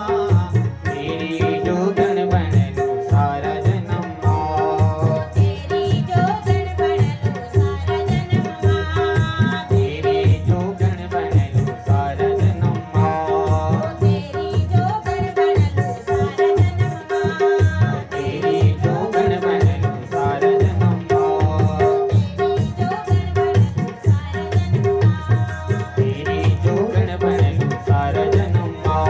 तेरी जोगण बने को सारा जन्म माँ तेरी जोगण बनल सारा जन्म मां तेरी जोगण बने को सारा जन्म माँ तेरी जोगण बनल सारा जन्म मां तेरी जोगण बने को सारा जन्म माँ तेरी जोगण बनल सारा जन्म मां तेरी जोगण बने को सारा जन्म माँ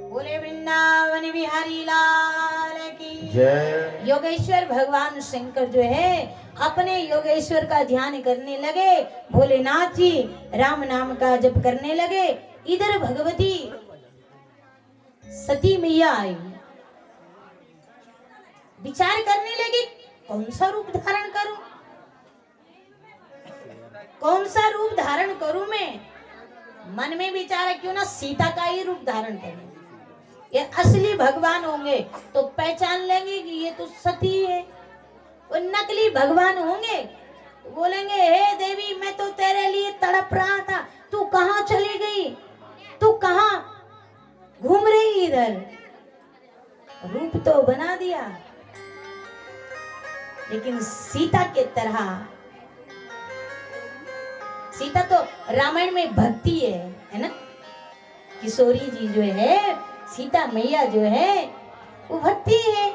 बोले वृंदावन बिहारी लाल की जय योगेश्वर भगवान शंकर जो है अपने योगेश्वर का ध्यान करने लगे भोलेनाथ जी राम नाम का जप करने लगे इधर भगवती सती मैया आई विचार करने लगी कौन सा रूप धारण करूं कौन सा रूप धारण करूं मैं मन में विचार क्यों ना सीता का ही रूप धारण करूं ये असली भगवान होंगे तो पहचान लेंगे कि ये तो सती है वो नकली भगवान होंगे तो बोलेंगे हे देवी मैं तो तेरे लिए तड़प रहा था तू कहाँ चली गई तू कहाँ घूम रही इधर रूप तो बना दिया लेकिन सीता के तरह सीता तो रामायण में भक्ति है ना किशोरी जी जो है सीता मैया जो है वो भक्ति है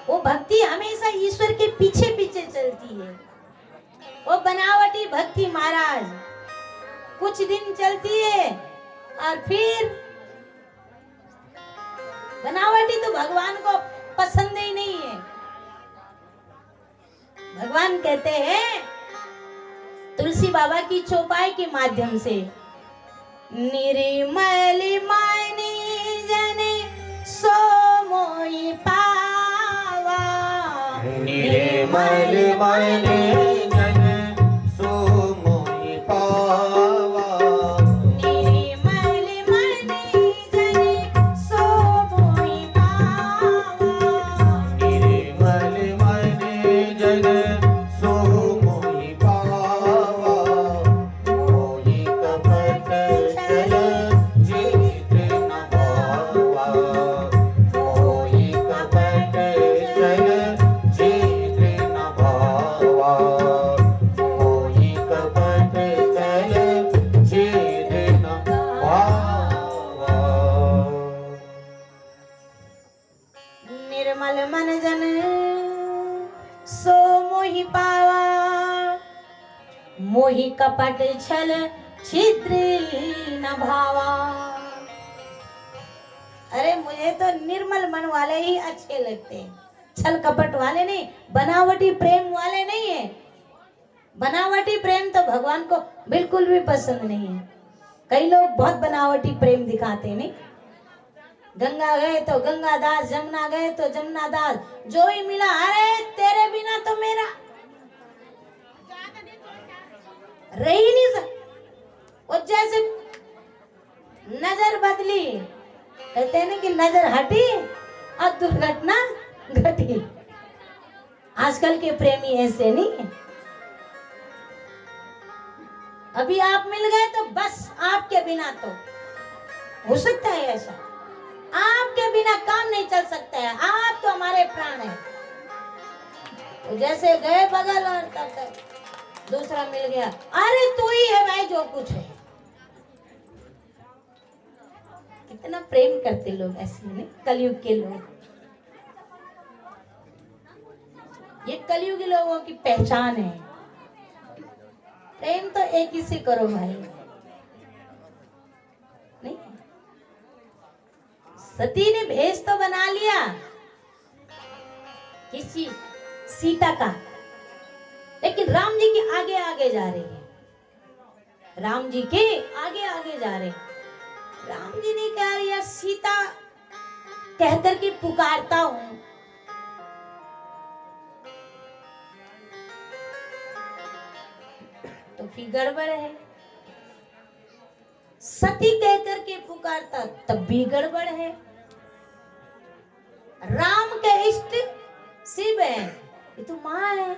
वो भक्ति हमेशा ईश्वर के पीछे पीछे चलती है वो बनावटी भक्ति महाराज कुछ दिन चलती है और फिर बनावटी तो भगवान को पसंद ही नहीं है भगवान कहते हैं तुलसी बाबा की चौपाई के माध्यम से निर्मल मायने जने सो मोहि पावा निर्मल मने जन सो मोहि पावा निर्मल मने जने सो मोहि पावा निर्मल मने जन सो मोहि पावा मोहि कपट चल जीत न पावा मोहि कपट चल जीत न पावा मोहि कपट चल जीत न पावा निर्मल मन जन सो मोहि पावा मोहि कपट छल छिद्र न भावा अरे मुझे तो निर्मल मन वाले ही अच्छे लगते हैं छल कपट वाले नहीं बनावटी प्रेम वाले नहीं है बनावटी प्रेम तो भगवान को बिल्कुल भी पसंद नहीं है कई लोग बहुत बनावटी प्रेम दिखाते हैं नहीं गंगा गए तो गंगा दास जमुना गए तो जमुना दास जो ही मिला अरे तेरे बिना तो मेरा रह ही नहीं सकता वो जैसे नजर बदली कहते हैं ना कि नजर हटी और दुर्घटना घटी आजकल के प्रेमी ऐसे नहीं है अभी आप मिल गए तो बस आपके बिना तो हो सकता है ऐसा आपके बिना काम नहीं चल सकता है आप तो हमारे प्राण हैं तो जैसे गए बगल और तब तक दूसरा मिल गया अरे तू ही है भाई जो कुछ है इतना प्रेम करते लोग ऐसे नहीं, कलयुग के लोग। ये कलयुग के लोगों की पहचान है। प्रेम तो एक ही से करो भाई, नहीं? सती ने भेष तो बना लिया किसी सीता का, लेकिन राम जी के आगे आगे जा रही है, राम जी के आगे आगे जा रहे। राम जी ने कहा यार सीता कहकर के पुकारता हूं, तो फिर गड़बड़ है। सती कहकर के पुकारता तब भी गड़बड़ है। राम के इष्ट शिव है, ये तो मां है,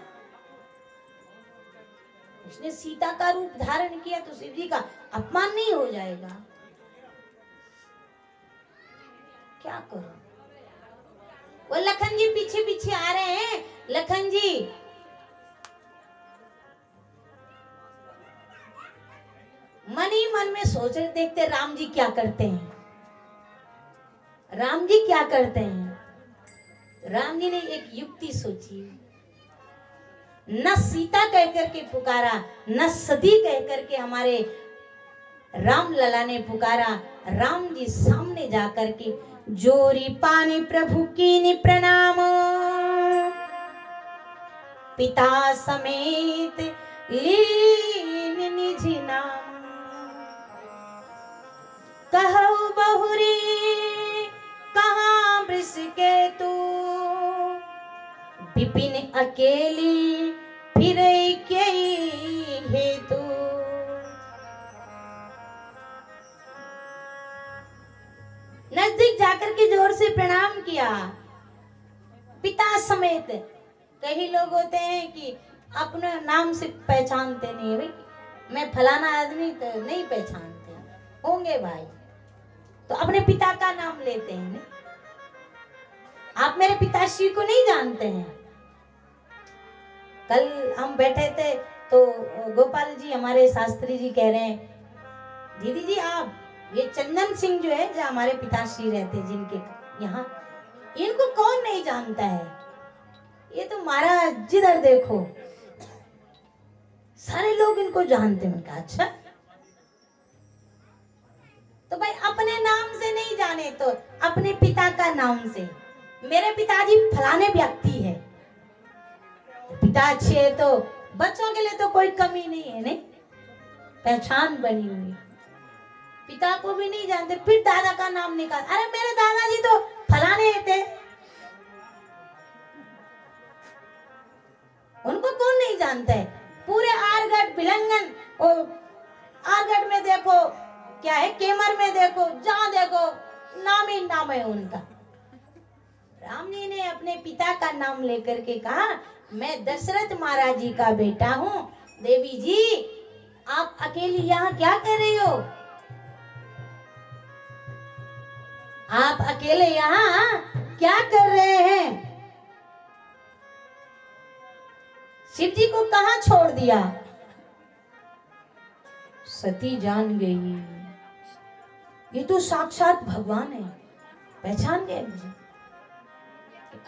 उसने सीता का रूप धारण किया तो शिव जी का अपमान नहीं हो जाएगा? क्या करो? वो लखन जी पीछे पीछे आ रहे हैं। लखन जी मन ही मन में सोच रहे, देखते राम जी क्या करते हैं, राम जी क्या करते हैं। राम जी ने एक युक्ति सोची, न सीता कहकर के पुकारा, न सती कहकर के हमारे राम लला ने पुकारा। राम जी सामने जाकर के जोरी पानी प्रभु की प्रणाम, पिता समेत लीन निज नाम, कहु बहुरी कहाँ वृष के तू, विपिन अकेली फिर के हेतु। नजदीक जाकर के जोर से प्रणाम किया, पिता समेत। कई लोग होते हैं कि अपने नाम से पहचानते नहीं है, भाई मैं फलाना आदमी तो नहीं पहचानते होंगे भाई, तो अपने पिता का नाम लेते हैं नहीं? आप मेरे पिताश्री को नहीं जानते हैं। कल हम बैठे थे तो गोपाल जी हमारे शास्त्री जी कह रहे हैं, दीदी जी आप ये चंदन सिंह जो है, जो हमारे पिताश्री रहते जिनके यहाँ, इनको कौन नहीं जानता है? ये तो महाराज जिधर देखो सारे लोग इनको जानते हैं। कहा अच्छा, तो भाई अपने नाम से नहीं जाने तो अपने पिता का नाम से। मेरे पिताजी फलाने व्यक्ति है, पिता अच्छे है तो बच्चों के लिए तो कोई कमी नहीं है, नहीं? पहचान बनी हुई। पिता को भी नहीं जानते, फिर दादा का नाम निकाल, अरे मेरे दादाजी तो फलाने थे, उनको कौन नहीं जानता है? पूरे आरगढ़ बिलंगन, आरगढ़ में देखो क्या है, केमर में देखो, जहां देखो नाम ही नाम है उनका। राम जी ने अपने पिता का नाम लेकर के कहा, मैं दशरथ महाराज जी का बेटा हूँ। देवी जी आप अकेली यहाँ क्या कर रही हो? आप अकेले यहाँ क्या कर रहे हैं? शिव जी को कहाँ छोड़ दिया? सती जान गई, ये तो साक्षात भगवान है, पहचान गए मुझे।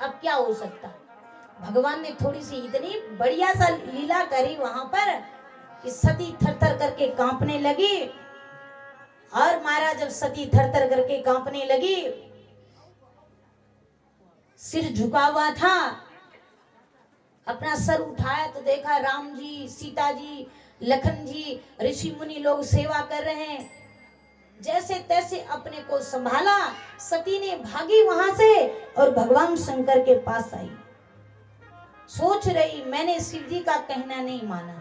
अब क्या हो सकता? भगवान ने थोड़ी सी इतनी बढ़िया सा लीला करी वहां पर कि सती थर-थर करके कांपने लगी। और महाराज जब सती थर-थर करके कांपने लगी, सिर झुका हुआ था, अपना सर उठाया तो देखा राम जी, सीता जी, लखन जी, ऋषि मुनि लोग सेवा कर रहे हैं। जैसे तैसे अपने को संभाला, सती ने भागी वहां से और भगवान शंकर के पास आई। सोच रही मैंने शिव जी का कहना नहीं माना,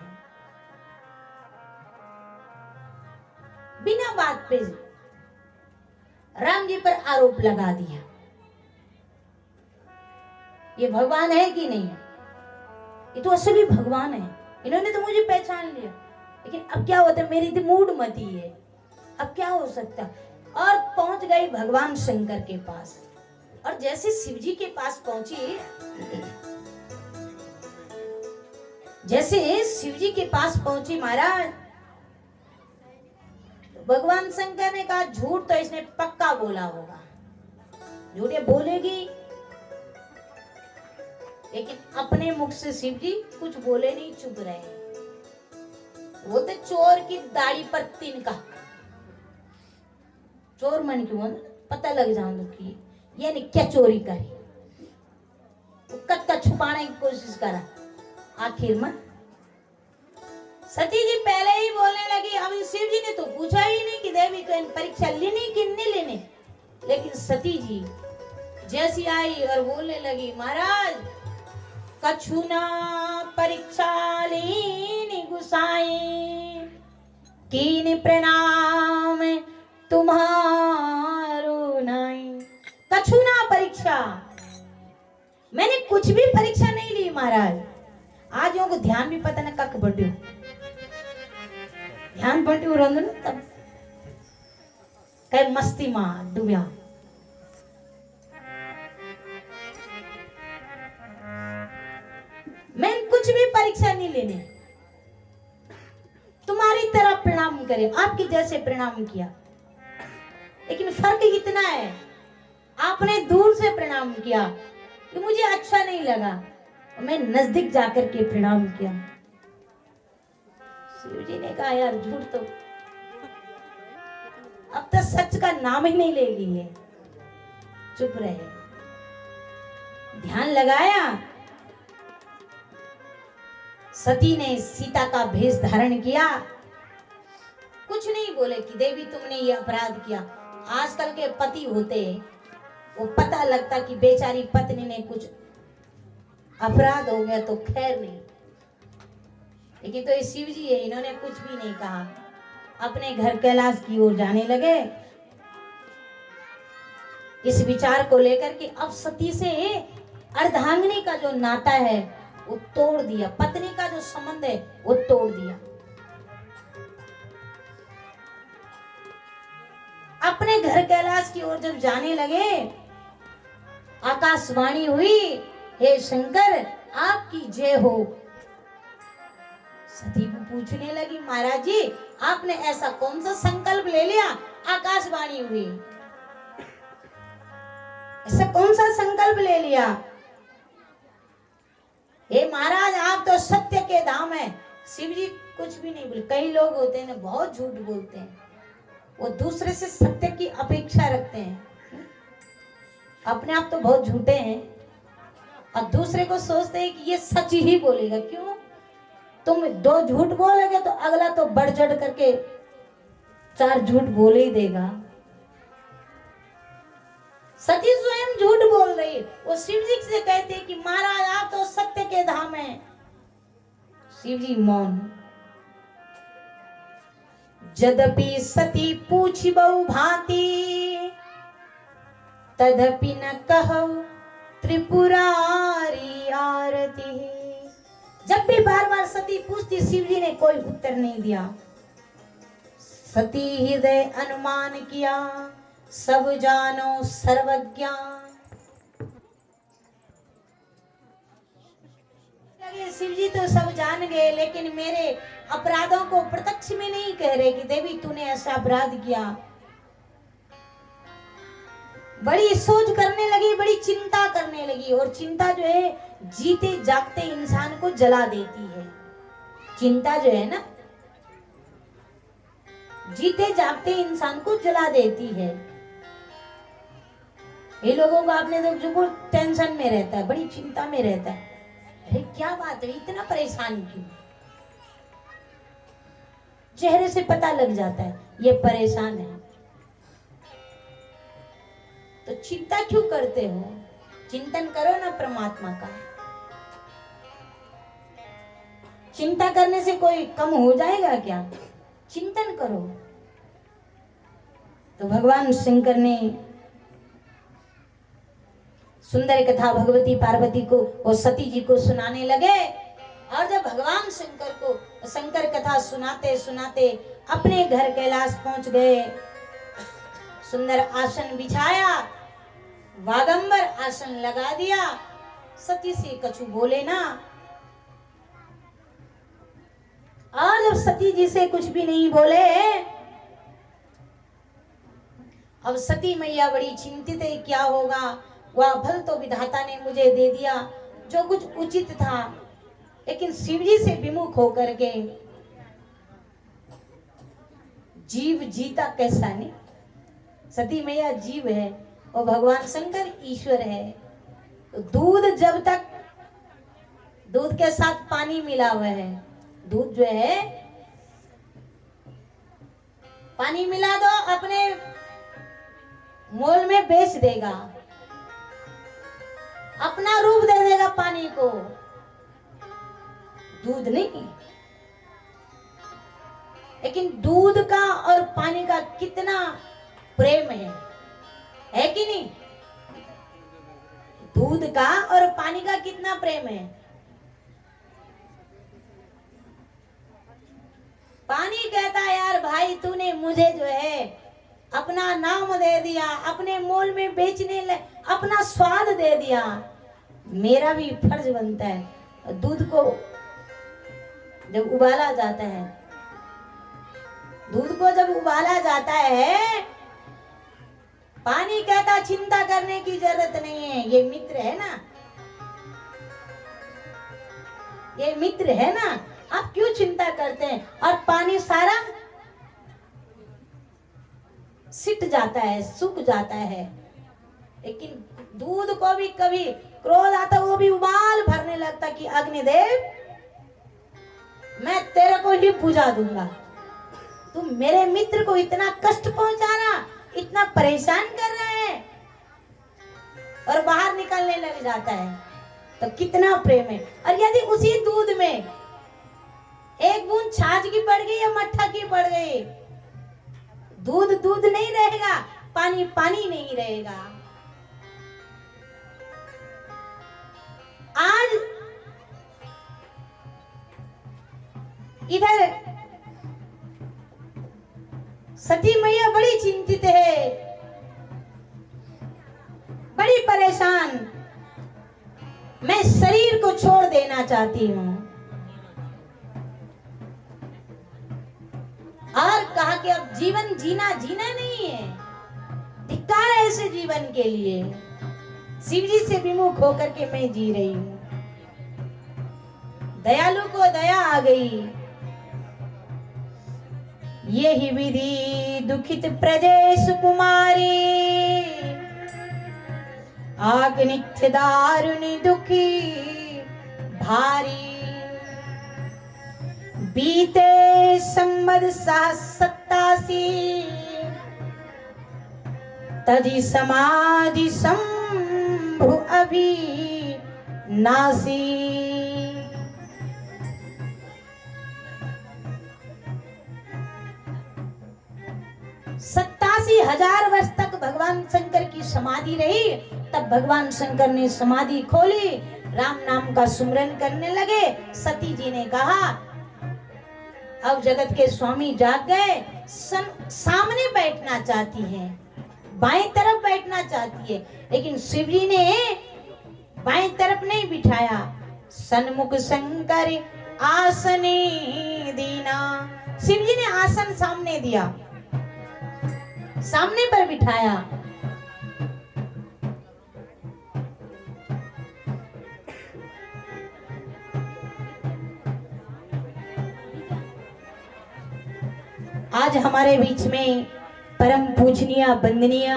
बिना बात पे राम जी पर आरोप लगा दिया। ये भगवान है कि नहीं? ये तो असली भगवान है, इन्होंने तो मुझे पहचान लिया। लेकिन अब क्या होता है, मेरी तो मूड मती है, अब क्या हो सकता? और पहुंच गई भगवान शंकर के पास। और जैसे शिव जी के पास पहुंची, जैसे शिव जी के पास पहुंची महाराज, तो भगवान शंकर ने कहा झूठ तो इसने पक्का बोला होगा, झूठ ये बोलेगी। लेकिन अपने मुख से शिव जी कुछ बोले नहीं, चुप रहे। वो तो चोर की दाढ़ी पर तिनका, चोर मन क्यों पता लग जाऊं कि ये ने क्या चोरी करी, वो कत्ता छुपाने की कोशिश करा। आखिर में सती जी पहले ही बोलने लगी, अभी शिव जी ने तो पूछा ही नहीं कि देवी तो परीक्षा लेनी कि नहीं लेने। लेकिन सती जी जैसी आई और बोलने लगी, महाराज कछु ना परीक्षा लेनी गुसाई, कीन प्रणाम तुम्हारो नाई। कछु ना परीक्षा, मैंने कुछ भी परीक्षा नहीं ली महाराज। आज यों को ध्यान भी पता न कक बढ़्यो, ध्यान बढ़्यो रंग न तब कई मस्ती मां डूब्या। मैं कुछ भी परीक्षा नहीं लेने, तुम्हारी तरह प्रणाम करे, आपके जैसे प्रणाम किया। लेकिन फर्क इतना है, आपने दूर से प्रणाम किया कि मुझे अच्छा नहीं लगा, मैं नजदीक जाकर के प्रणाम किया। शिव जी ने कहा यार झूठ तो अब तो सच का नाम ही नहीं लेगी है, चुप रहे। ध्यान लगाया, सती ने सीता का भेष धारण किया, कुछ नहीं बोले कि देवी तुमने ये अपराध किया। आजकल के पति होते वो पता लगता कि बेचारी पत्नी ने कुछ अपराध हो गया तो खैर नहीं, लेकिन तो ये शिव जी है, इन्होंने कुछ भी नहीं कहा, अपने घर कैलाश की ओर जाने लगे। इस विचार को लेकर के अब सती से अर्धांगिनी का जो नाता है वो तोड़ दिया, पत्नी का जो संबंध है वो तोड़ दिया। अपने घर कैलाश की ओर जब जाने लगे, आकाशवाणी हुई, हे शंकर आपकी जय हो। सती को पूछने लगी, महाराज जी आपने ऐसा कौन सा संकल्प ले लिया? आकाशवाणी हुई, ऐसा कौन सा संकल्प ले लिया? हे महाराज आप तो सत्य के धाम है। शिव जी कुछ भी नहीं बोले। कई लोग होते हैं ना बहुत झूठ बोलते हैं, वो दूसरे से सत्य की अपेक्षा रखते हैं, अपने आप तो बहुत झूठे हैं और दूसरे को सोचते हैं कि ये सच ही बोलेगा। क्यों? तुम दो झूठ बोलोगे तो अगला तो बढ़ चढ़ करके चार झूठ बोल ही देगा। सती स्वयं झूठ बोल रही, वो शिव जी से कहते हैं कि महाराज आप तो सत्य के धाम हैं। शिव जी मौन। यद्यपि सती पूछ बहु भांति, तदपि न कहु त्रिपुरारी आरती। जब भी बार बार सती पूछती, शिव जी ने कोई उत्तर नहीं दिया। सती हृदय अनुमान किया, सब जानो सर्वज्ञ। शिव जी तो सब जान गए, लेकिन मेरे अपराधों को प्रत्यक्ष में नहीं कह रहे कि देवी तूने ऐसा अपराध किया। बड़ी सोच करने लगी, बड़ी चिंता करने लगी, और चिंता जो है जीते जागते इंसान को जला देती है। चिंता जो है ना जीते जागते इंसान को जला देती है। ये लोगों को आपने तो जो टेंशन में रहता है, बड़ी चिंता में रहता है, अरे क्या बात है इतना परेशान क्यों? चेहरे से पता लग जाता है ये परेशान है। तो चिंता क्यों करते हो? चिंतन करो ना परमात्मा का। चिंता करने से कोई कम हो जाएगा क्या? चिंतन करो। तो भगवान शंकर ने सुंदर कथा भगवती पार्वती को और सती जी को सुनाने लगे। और जब भगवान शंकर को शंकर कथा सुनाते सुनाते अपने घर कैलाश पहुंच गए, सुंदर आसन बिछाया, वागंबर आसन लगा दिया। सती से कछु बोले ना, और जब सती जी से कुछ भी नहीं बोले अब सती मैया बड़ी चिंतित है, क्या होगा। वह फल तो विधाता ने मुझे दे दिया जो कुछ उचित था, लेकिन शिवजी से विमुख होकर के जीव जीता कैसा नहीं। सती मैया जीव है और भगवान शंकर ईश्वर है। तो दूध जब तक दूध के साथ पानी मिला हुआ है, दूध जो है पानी मिला दो अपने मोल में बेच देगा, अपना रूप दे देगा पानी को, दूध नहीं। लेकिन दूध का और पानी का कितना प्रेम है कि नहीं। दूध का और पानी का कितना प्रेम है। पानी कहता है यार भाई तूने मुझे जो है अपना नाम दे दिया, अपने मोल में बेचने ले अपना स्वाद दे दिया, मेरा भी फर्ज बनता है। दूध को जब उबाला जाता है, दूध को जब उबाला जाता है, पानी कहता चिंता करने की जरूरत नहीं है, ये मित्र है ना, ये मित्र है ना, आप क्यों चिंता करते हैं। और पानी सारा सिट जाता है, सूख जाता है। लेकिन दूध को भी कभी क्रोध आता, वो भी उबाल भरने लगता कि अग्निदेव मैं तेरे को ही बुझा दूंगा, तुम मेरे मित्र को इतना कष्ट पहुंचाना, इतना परेशान कर रहे हैं, और बाहर निकलने लग जाता है। तो कितना प्रेम है। और यदि उसी दूध में एक बूंद छाछ की पड़ गई या मट्ठा की पड़ गई, दूध दूध नहीं रहेगा, पानी पानी नहीं रहेगा। आज इधर सती मैया बड़ी चिंतित है, बड़ी परेशान, मैं शरीर को छोड़ देना चाहती हूँ। और कहा कि अब जीवन जीना नहीं है, धिक्कार है ऐसे जीवन के लिए। शिवजी से विमुख होकर के मैं जी रही हूँ। दयालु को दया आ गई। यही विधि दुखित प्रजेश कुमारी, आग नित्य दारुणी दुखी भारी। बीते संवद 87 तजी समाधि शंभु अभी नासी। 87,000 वर्ष तक भगवान शंकर की समाधि रही। तब भगवान शंकर ने समाधि खोली, राम नाम का सुमरन करने लगे। सती जी ने कहा अब जगत के स्वामी जाग गए, सामने बैठना चाहती हैं, बाएं तरफ बैठना चाहती है। लेकिन शिवजी ने बाएं तरफ नहीं बिठाया, सन्मुख शंकर आसने दीना। शिवजी ने आसन सामने दिया, सामने पर बिठाया। आज हमारे बीच में परम पूजनीय वंदनीय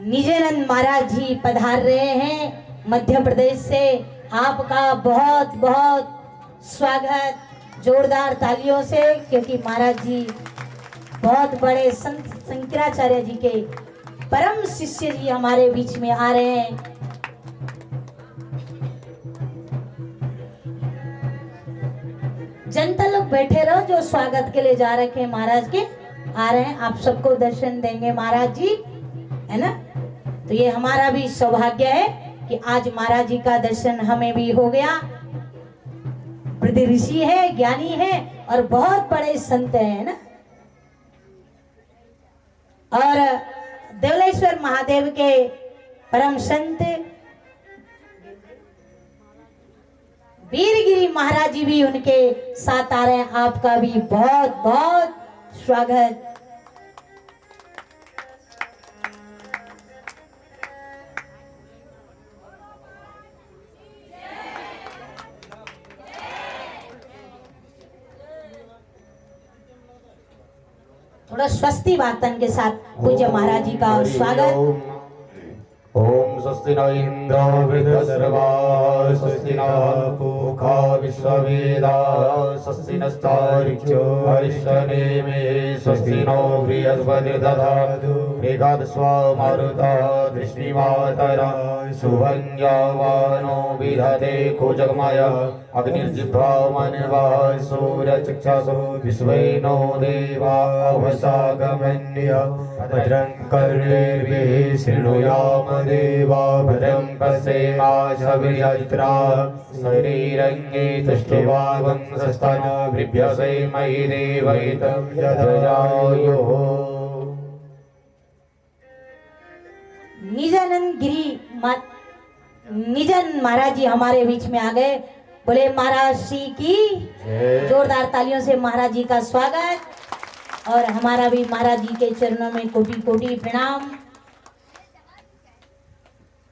निजानंद महाराज जी पधार रहे हैं मध्य प्रदेश से। आपका बहुत बहुत स्वागत, जोरदार तालियों से, क्योंकि महाराज जी बहुत बड़े संत शंकराचार्य जी के परम शिष्य जी हमारे बीच में आ रहे हैं। जनता लोग बैठे रहो, जो स्वागत के लिए जा रखे हैं महाराज के, आ रहे हैं, आप सबको दर्शन देंगे महाराज जी, है ना। तो ये हमारा भी सौभाग्य है कि आज महाराज जी का दर्शन हमें भी हो गया। वृद्ध ऋषि है, ज्ञानी है और बहुत बड़े संत है ना। और देवलेश्वर महादेव के परम संत वीरगिरी महाराज जी भी उनके साथ आ रहे हैं। आपका भी बहुत बहुत स्वागत। थोड़ा स्वस्ति वातन के साथ पूज्य महाराज जी का स्वागत। ओम स्वस्ति न इंद्रो वृद्धश्रवाः स्वस्ति न पूषा विश्ववेदाः स्वस्ति नस्तार्क्ष्यो अरिष्टनेमिः स्वस्ति नो बृहस्पतिर्दधातु मेघादस्वा मारुतः दृष्टिमातरः सुभञ्जवानो विदधते कुजगमय अग्निर्जिह्वा मन्वाः सूर्यचक्षुषो विश्वेनो देवा अवसागमन्य भद्रं कर्णेभिः शृणुयाम देवा भद्रं पश्येमाशभिर्यजत्रा शरीरङ्गे तुष्टिवागुंसस्तनूभ्यसे मयि देवैतं यदयायुः। निजानंद गिरी निजन महाराज जी हमारे बीच में आ गए। बोले महाराज श्री की जोरदार तालियों से महाराज जी का स्वागत। और हमारा भी महाराज जी के चरणों में कोटि कोटि प्रणाम।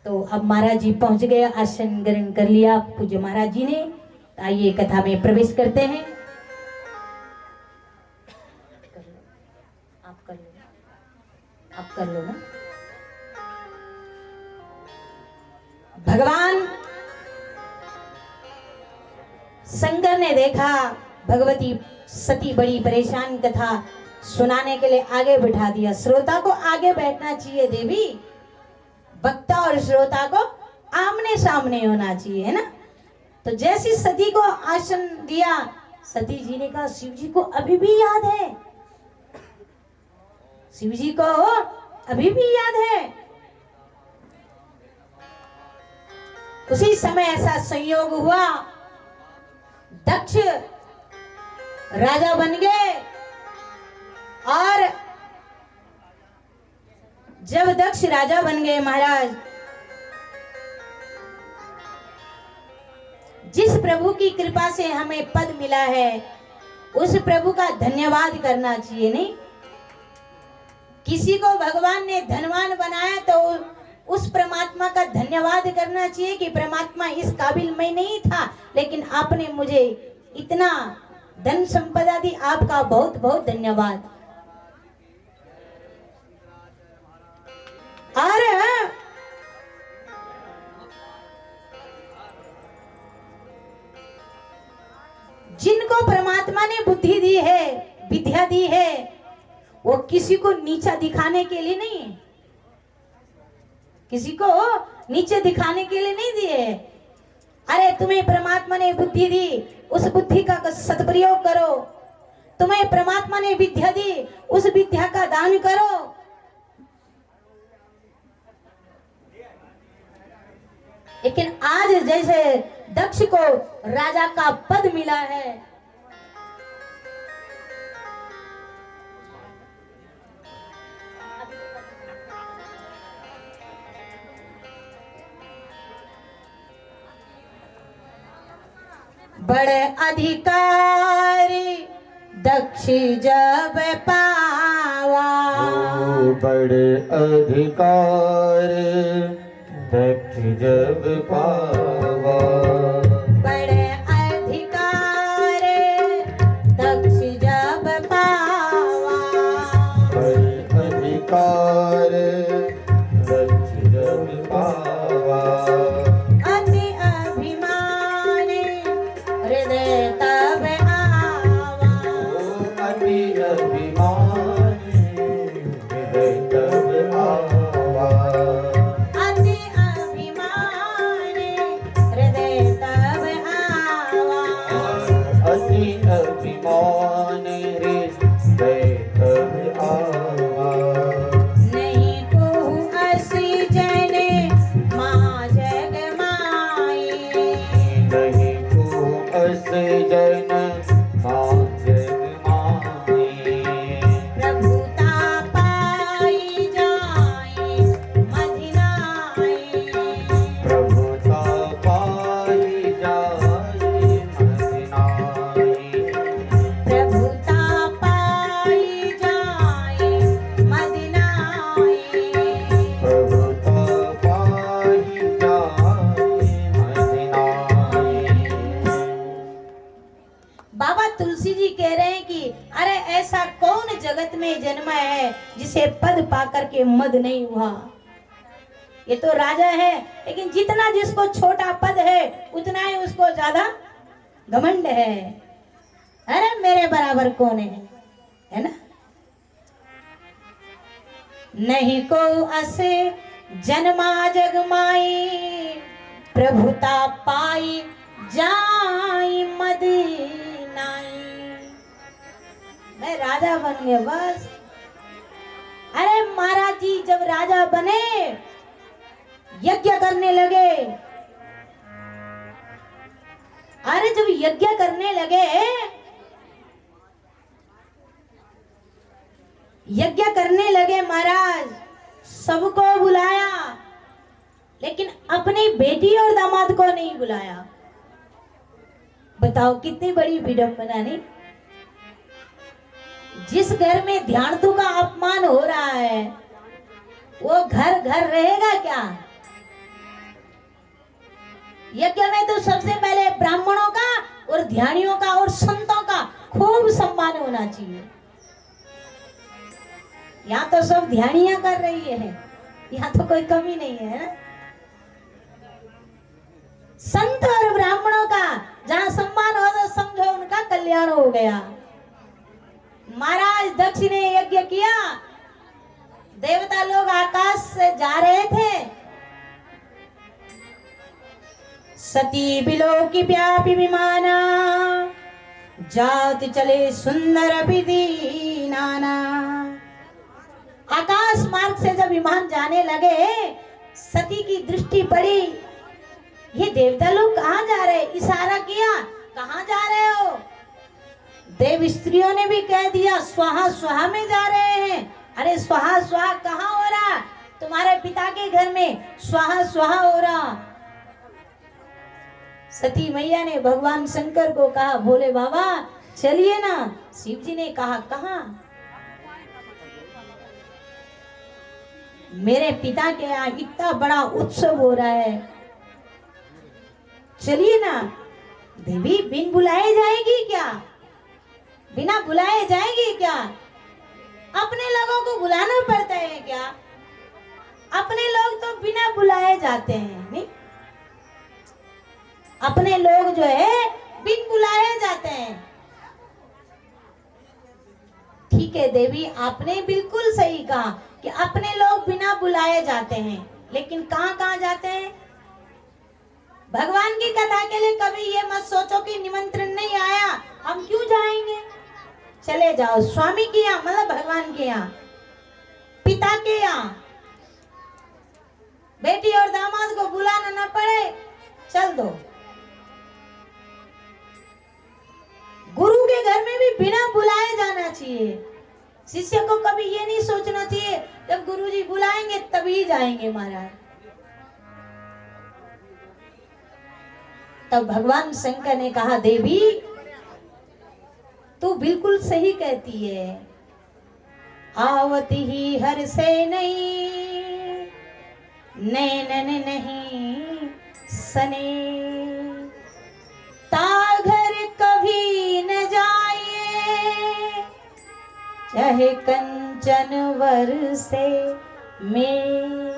तो अब महाराज जी पहुंच गए, आसन ग्रहण कर लिया पूज्य महाराज जी ने। आइए कथा में प्रवेश करते हैं। आप कर लो ना। भगवान शंकर ने देखा भगवती सती बड़ी परेशान, कथा सुनाने के लिए आगे बिठा दिया। श्रोता को आगे बैठना चाहिए देवी, वक्ता और श्रोता को आमने सामने होना चाहिए, है ना। तो जैसी सती को आसन दिया, सती जी ने कहा शिव जी को अभी भी याद है, शिव जी को अभी भी याद है। उसी समय ऐसा संयोग हुआ, दक्ष राजा बन गए। और जब दक्ष राजा बन गए महाराज, जिस प्रभु की कृपा से हमें पद मिला है उस प्रभु का धन्यवाद करना चाहिए। नहीं, किसी को भगवान ने धनवान बनाया तो उस परमात्मा का धन्यवाद करना चाहिए कि परमात्मा इस काबिल मैं नहीं था, लेकिन आपने मुझे इतना धन संपदा दी, आपका बहुत बहुत धन्यवाद। और जिनको परमात्मा ने बुद्धि दी है, विद्या दी है, वो किसी को नीचा दिखाने के लिए नहीं है, किसी को नीचे दिखाने के लिए नहीं दिए। अरे तुम्हें परमात्मा ने बुद्धि दी, उस बुद्धि का सदप्रयोग करो। तुम्हें परमात्मा ने विद्या दी, उस विद्या का दान करो। लेकिन आज जैसे दक्ष को राजा का पद मिला है, बड़े अधिकारी दक्ष जब पावा, बड़े अधिकार दक्ष जब पावा, बड़े अधिकार दक्ष जब पावा, बड़े अधिकार दक्ष जब पावा, अति अभिमान हृदय तब आवा, अति अभिमान हृदय तब आवा, अति अभिमान हृदय तब आवा, अति अभिमान हृदय तब आवा, नहीं को असी जने माँ जग माई, नहीं को अस जन माँ जग माई, प्रभुता पाई जाए मदिनाई, प्रभुता पाई जाए मदिनाई, प्रभुता पाई जाए मदिनाई, प्रभुता पाई जाए मदिनाई। बाबा तुलसी जी कह रहे हैं कि अरे ऐसा कौन जगत में जन्मा है जिसे पद पाकर के मद नहीं हुआ। ये तो राजा है, लेकिन जितना जिसको छोटा पद है उतना ही उसको ज्यादा घमंड है। अरे मेरे बराबर कौन है ना। नहीं को असे जन्मा जगमाई, प्रभुता पाई जाई मदीनाई। मैं राजा बन गया बस। अरे महाराज जी जब राजा बने, यज्ञ करने लगे। अरे जब यज्ञ करने लगे, यज्ञ करने लगे महाराज, सबको बुलाया, लेकिन अपनी बेटी और दामाद को नहीं बुलाया। बताओ कितनी बड़ी विडंबना नहीं। जिस घर में ध्यानतु का अपमान हो रहा है वो घर घर रहेगा क्या। यज्ञ में तो सबसे पहले ब्राह्मणों का और ध्यानियों का और संतों का खूब सम्मान होना चाहिए। यहाँ तो सब ध्यानियां कर रही है, यहाँ तो कोई कमी नहीं है। संत और ब्राह्मणों का जहाँ सम्मान हो तो समझो उनका कल्याण हो गया। महाराज दक्ष ने यज्ञ किया, देवता लोग आकाश से जा रहे थे। सती बिलो की व्यापी विमाना, जात चले सुंदर विधि नाना। आकाश मार्ग से जब विमान जाने लगे, सती की दृष्टि पड़ी, ये देवता लोग कहाँ जा रहे। इशारा किया, कहाँ जा रहे हो। देव स्त्रियों ने भी कह दिया स्वाहा स्वाहा में जा रहे हैं। अरे स्वाहा स्वाहा कहाँ हो रहा, तुम्हारे पिता के घर में स्वाहा स्वाहा हो रहा। सती मैया ने भगवान शंकर को कहा, भोले बाबा चलिए ना। शिव जी ने कहा, कहाँ। मेरे पिता के यहाँ इतना बड़ा उत्सव हो रहा है, चलिए ना। देवी बिन बुलाए जाएगी क्या, बिना बुलाए जाएगी क्या। अपने लोगों को बुलाना पड़ता है क्या। अपने लोग तो बिना बुलाए जाते हैं नहीं। अपने लोग जो है बिन बुलाए जाते हैं। ठीक है देवी, आपने बिल्कुल सही कहा कि अपने लोग बिना बुलाए जाते हैं, लेकिन कहाँ कहाँ जाते हैं। भगवान की कथा के लिए कभी ये मत सोचो कि निमंत्रण नहीं आया हम क्यों जाएंगे। चले जाओ स्वामी के यहाँ, मतलब भगवान के यहाँ, पिता के यहाँ। बेटी और दामाद को बुलाना ना पड़े, चल दो। गुरु के घर में भी बिना बुलाए जाना चाहिए। शिष्य को कभी ये नहीं सोचना चाहिए जब गुरुजी बुलाएंगे तभी जाएंगे महाराज। तब भगवान शंकर ने कहा, देवी तू बिल्कुल सही कहती है। आवती ही हर से नहीं, नैनन नहीं सने, ताघर कभी न जाए, चाहे कंचन वर से में।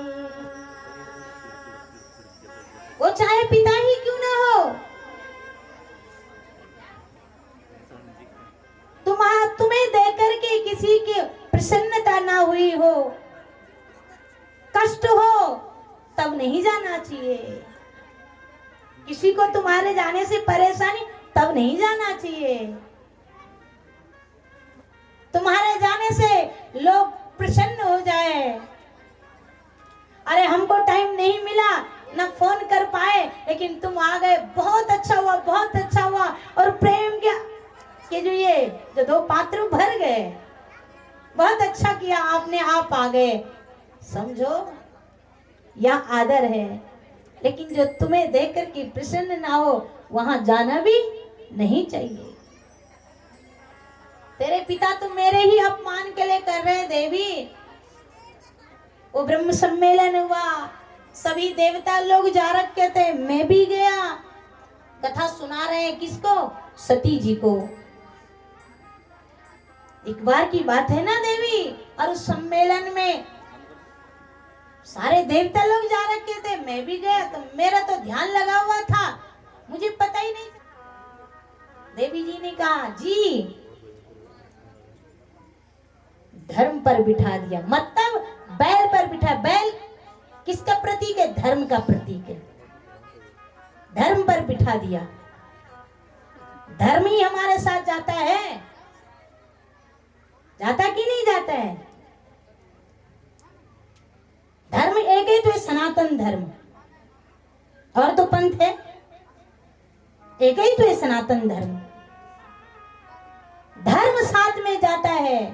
वो चाहे पिता ही क्यों ना हो, तुम्हें देकर के किसी की प्रसन्नता ना हुई हो, कष्ट हो, तब नहीं जाना चाहिए। किसी को तुम्हारे जाने से परेशानी, तब नहीं जाना चाहिए। तुम्हारे जाने से लोग प्रसन्न हो जाए। अरे हमको टाइम नहीं मिला, ना फोन कर पाए, लेकिन तुम आ गए, बहुत अच्छा हुआ, बहुत अच्छा हुआ। और प्रेम के जो दो पात्र भर गए, बहुत अच्छा किया आपने, आप आ गए, समझो यह आदर है। लेकिन जो तुम्हें देखकर कि प्रसन्न ना हो, वहां जाना भी नहीं चाहिए। तेरे पिता तो मेरे ही अपमान के लिए कर रहे हैं देवी। वो ब्रह्म सम्मेलन हुआ, सभी देवता लोग जा रखे थे, मैं भी गया। कथा सुना रहे हैं किसको? सती जी को। एक बार की बात है ना देवी, और उस सम्मेलन में सारे देवता लोग जा रखे थे, मैं भी गया, तो मेरा तो ध्यान लगा हुआ था, मुझे पता ही नहीं था। देवी जी ने कहा जी धर्म पर बिठा दिया, मतलब बैल पर बिठा। बैल किसका प्रतीक है? धर्म का प्रतीक है। धर्म पर बिठा दिया। धर्म ही हमारे साथ जाता है, जाता कि नहीं जाता है? धर्म एक ही तो है, सनातन धर्म। और तो पंथ है, एक ही तो है सनातन धर्म। धर्म साथ में जाता है,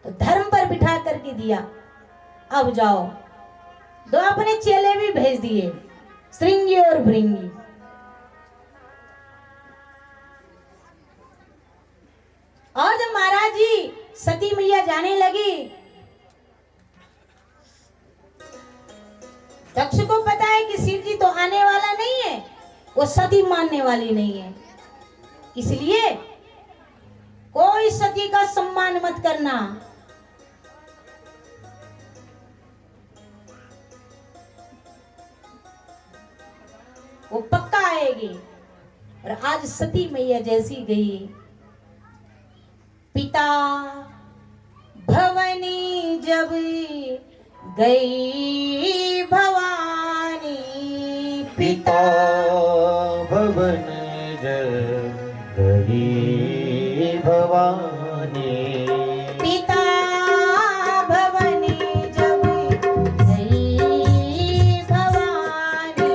तो धर्म पर बिठा करके दिया। अब जाओ। दो अपने चेले भी भेज दिए, श्रृंगी और भृंगी। और जब महाराज जी सती मैया जाने लगी, दक्ष को पता है कि शिव जी तो आने वाला नहीं है, वो सती मानने वाली नहीं है, इसलिए कोई सती का सम्मान मत करना। वो पक्का आएगी। और आज सती मैया जैसी गई, पिता भवनी जब गई भवानी, पिता भवन जब गई भवानी, पिता भवनी जब गई भवानी,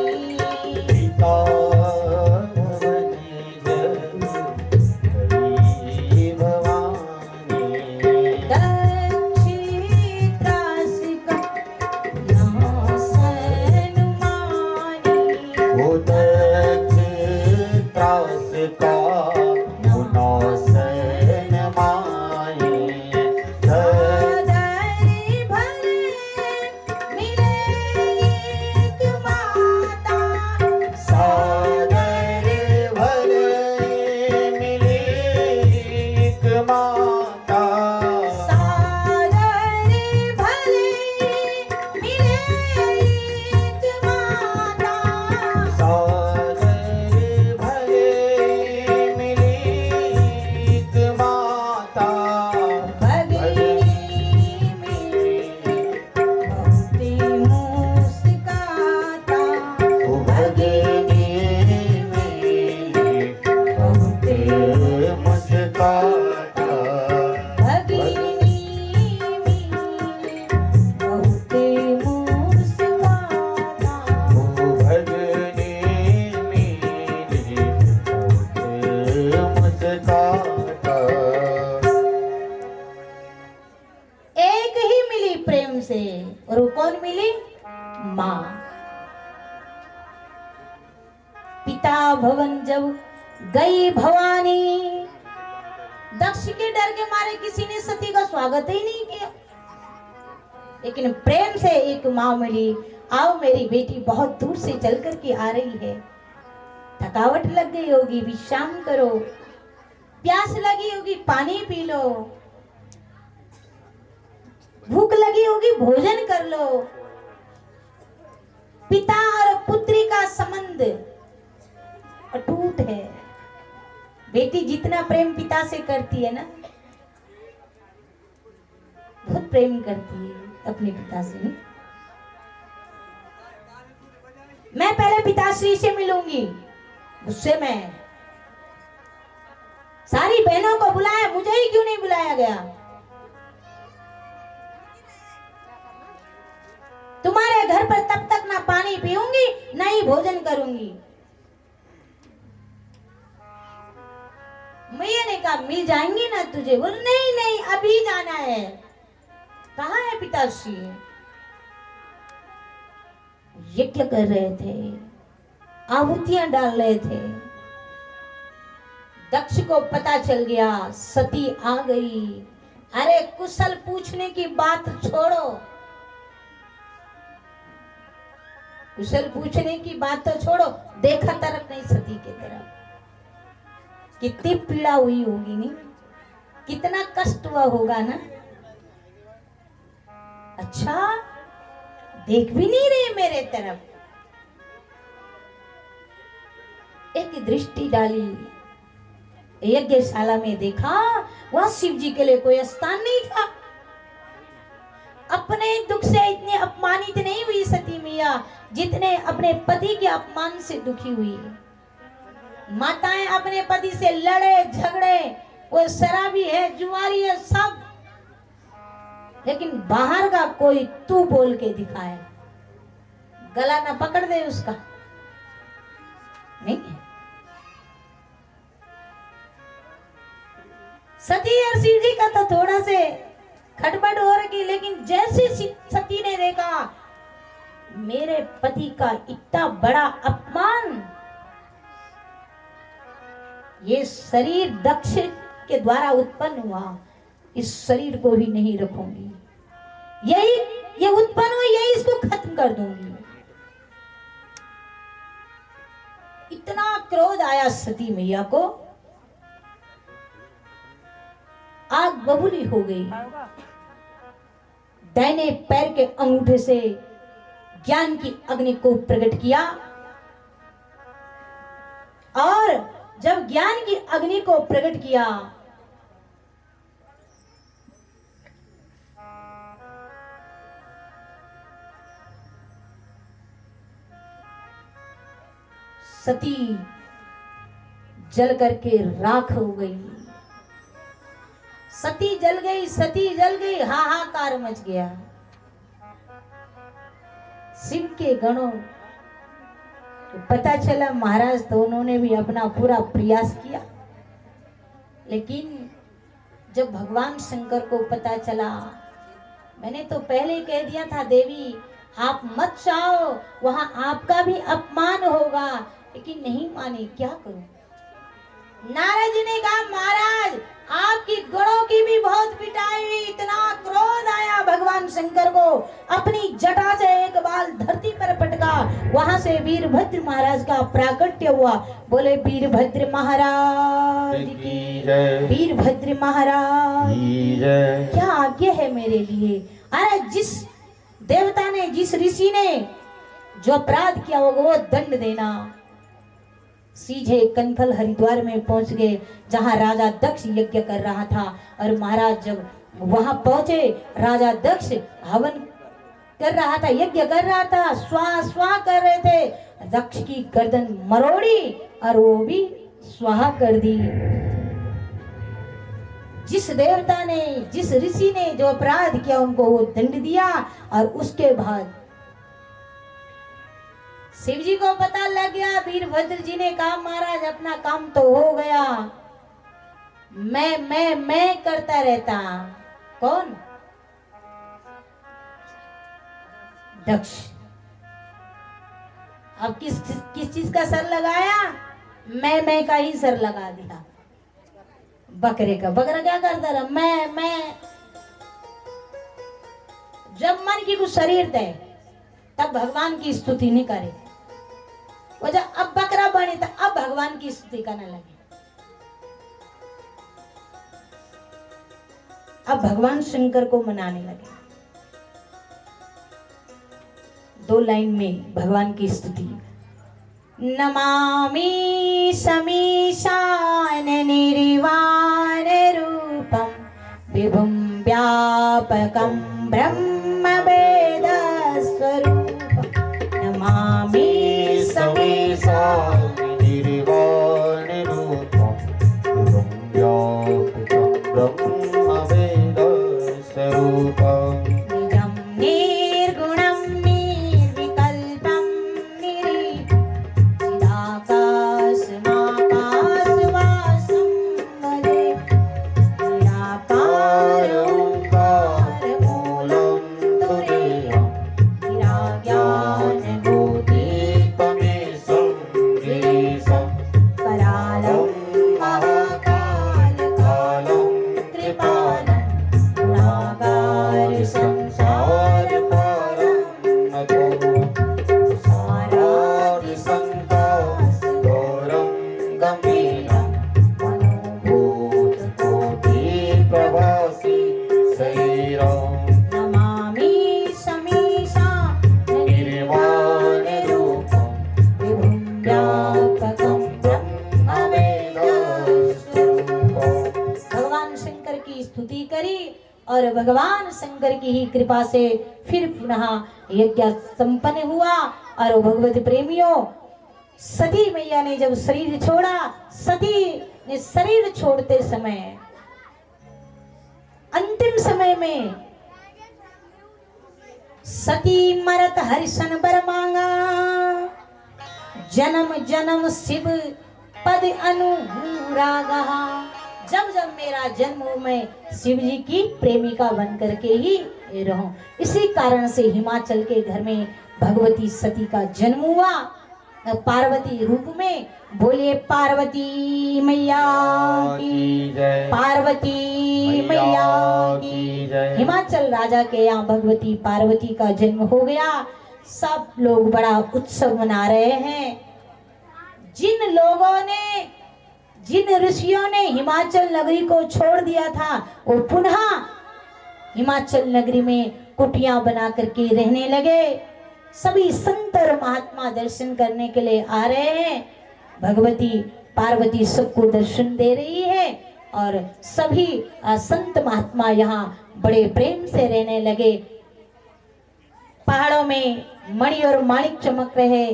पिता भवन जब गई भवानी, दक्षिण त्रास का नासन मानी, वो दक्ष त्रास का नासन मानी, सादर भले मिले एक माता, सादर भले मिले एक माता, सादर भले मिले एक माता, सादर भले मिले एक माता, भगिनी में भक्ति मुस्काता, ओ भगिनी मेरी बहुत मुस्काता, भगिनी में बहुत मुस्काता। ओ भगिनी मेरी बहुत मुस्काता। एक ही मिली प्रेम से, और वो कौन मिली? माँ। पिता भवन जब गई भवानी, दक्ष के डर के मारे किसी ने सती का स्वागत ही नहीं किया, लेकिन प्रेम से एक माँ मिली। आओ मेरी बेटी बहुत दूर से चल करके आ रही है, थकावट लग गई होगी, विश्राम करो, प्यास लगी होगी, पानी पी लो, भूख लगी होगी, भोजन कर लो। पिता और पुत्री का संबंध अटूट है। बेटी जितना प्रेम पिता से करती है ना, बहुत प्रेम करती है अपने पिता से। नहीं, मैं पहले पिताश्री से मिलूंगी, उससे मैं सारी बहनों को बुलाया, मुझे ही क्यों नहीं बुलाया गया? तुम्हारे घर पर तब तक ना पानी पीऊंगी ना ही भोजन करूंगी। मैया ने कहा मिल जाएंगे ना तुझे। बोल नहीं नहीं अभी जाना है। कहाँ है पिताश्री? ये क्या कर रहे थे? आहुतियां डाल रहे थे। दक्ष को पता चल गया सती आ गई। अरे कुशल पूछने की बात छोड़ो, कुशल पूछने की बात तो छोड़ो, देखा तरक नहीं सती के तरफ। कितनी पीड़ा हुई होगी, नहीं कितना कष्ट हुआ होगा ना। अच्छा, देख भी नहीं रहे मेरे तरफ। एक दृष्टि डाली, यज्ञशाला में देखा, वहां शिव जी के लिए कोई स्थान नहीं था। अपने दुख से इतने अपमानित नहीं हुई सती मैया जितने अपने पति के अपमान से दुखी हुई। माताएं अपने पति से लड़े झगड़े, वो शराबी है, जुआरी है, सब, लेकिन बाहर का कोई तू बोल के दिखाए, गला ना पकड़ दे उसका, नहीं। सती और शिव जी का तो थोड़ा से खटपट हो रही, लेकिन जैसे सती ने देखा मेरे पति का इतना बड़ा अपमान, ये शरीर दक्ष के द्वारा उत्पन्न हुआ, इस शरीर को भी नहीं रखूंगी, यही ये उत्पन्न हुआ, यही इसको खत्म कर दूंगी। इतना क्रोध आया सती मैया को, आग बबूली हो गई। दाहिने पैर के अंगूठे से ज्ञान की अग्नि को प्रकट किया, और जब ज्ञान की अग्नि को प्रकट किया, सती जल करके राख हो गई। सती जल गई, सती जल गई, हाहाकार मच गया। शिव के गणों तो पता चला महाराज तो उन्होंने भी अपना पूरा प्रयास किया, लेकिन जब भगवान शंकर को पता चला, मैंने तो पहले ही कह दिया था देवी आप मत जाओ, वहां आपका भी अपमान होगा, लेकिन नहीं माने, क्या करूं। नारद जी ने कहा महाराज आपकी गणों की भी बहुत पिटाई हुई, इतना क्रोध आया भगवान शंकर को, अपनी जटा से एक बाल धरती पर पटका, वहां से वीरभद्र महाराज का प्राकट्य हुआ। बोले वीरभद्र महाराज की जय, वीरभद्र महाराज की जय। क्या आज्ञा है मेरे लिए। अरे जिस देवता ने, जिस ऋषि ने जो अपराध किया होगा वो दंड देना। सीधे कनखल हरिद्वार में पहुंच गए, जहां राजा दक्ष यज्ञ कर रहा था, और महाराज जब वहां पहुंचे, राजा दक्ष हवन कर रहा था, यज्ञ कर रहा था, स्वाहा स्वाहा कर रहे थे। दक्ष की गर्दन मरोड़ी और वो भी स्वाहा कर दी। जिस देवता ने, जिस ऋषि ने जो अपराध किया उनको वो दंड दिया, और उसके बाद शिव जी को पता लग गया। वीरभद्र जी ने कहा महाराज अपना काम तो हो गया, मैं करता रहता। कौन? दक्ष। अब किस चीज का सर लगाया? मैं का ही सर लगा दिया, बकरे का। बकरा क्या करता रहा? मैं। जब मन की कुछ शरीर दे तब भगवान की स्तुति नहीं करे, वो जब अब बकरा बने तो अब भगवान की स्तुति करने लगे। अब भगवान शंकर को मनाने लगे। 2 लाइन में भगवान की स्तुति। नमामि समीशान निर्वाण रूपम विभुम व्यापकम ब्रह्म वेद स्वरूपम। नमामि समीशान निर्वाण रूपम विभुम व्यापकम ब्रह्म वेद स्वरूपम। निजं निर्गुणं निर्विकल्पं चिदाकाशमाकाशवासं वन्दे निराकारं मूलं स्तुति करी और भगवान शंकर की ही कृपा से फिर पुनः यज्ञ संपन्न हुआ। और भगवती प्रेमियों, सती मैया ने जब शरीर छोड़ा, सती ने शरीर छोड़ते समय अंतिम समय में सती मरत हरिशन बर मांगा, जन्म जन्म शिव पद अनुरागा। जब जब मेरा जन्म हो मैं शिव जी की प्रेमिका बन करके ही रहूं। इसी कारण से हिमाचल के घर में भगवती सती का जन्म हुआ पार्वती रूप में। बोलिए पार्वती मैया की जय, पार्वती मैया की जय। हिमाचल राजा के यहाँ भगवती पार्वती का जन्म हो गया। सब लोग बड़ा उत्सव मना रहे हैं। जिन लोगों ने, जिन ऋषियों ने हिमाचल नगरी को छोड़ दिया था, वो पुनः हिमाचल नगरी में कुटियां बना करके रहने लगे। सभी संत और महात्मा दर्शन करने के लिए आ रहे हैं। भगवती पार्वती सबको दर्शन दे रही है और सभी संत महात्मा यहाँ बड़े प्रेम से रहने लगे। पहाड़ों में मणि और माणिक चमक रहे,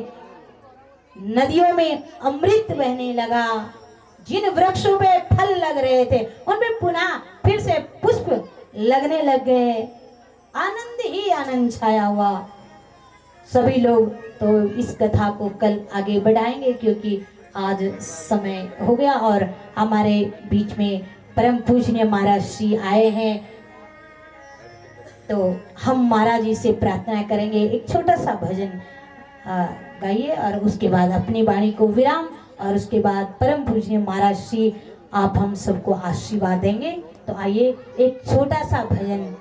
नदियों में अमृत बहने लगा, जिन वृक्षों पे फल लग रहे थे उनमें पुनः फिर से पुष्प लगने लग गए। आनंद ही आनंद छाया हुआ। सभी लोग तो इस कथा को कल आगे बढ़ाएंगे, क्योंकि आज समय हो गया और हमारे बीच में परम पूजनीय महाराज श्री आए हैं। तो हम महाराज जी से प्रार्थना करेंगे, एक छोटा सा भजन गाइए और उसके बाद अपनी वाणी को विराम, और उसके बाद परम पूजनीय महाराज श्री आप हम सबको आशीर्वाद देंगे। तो आइए एक छोटा सा भजन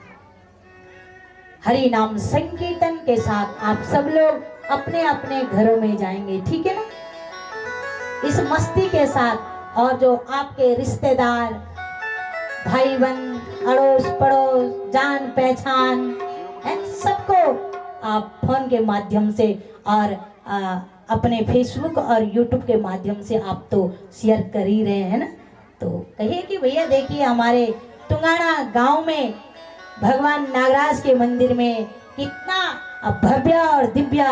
हरि नाम संकीर्तन के साथ आप सब लोग अपने अपने घरों में जाएंगे, ठीक है ना, इस मस्ती के साथ। और जो आपके रिश्तेदार, भाई बहन, अड़ोस पड़ोस, जान पहचान है, सबको आप फोन के माध्यम से और अपने फेसबुक और यूट्यूब के माध्यम से आप तो शेयर कर ही रहे हैं ना। तो कहिए कि भैया देखिए हमारे टुंगाना गांव में भगवान नागराज के मंदिर में कितना भव्य और दिव्य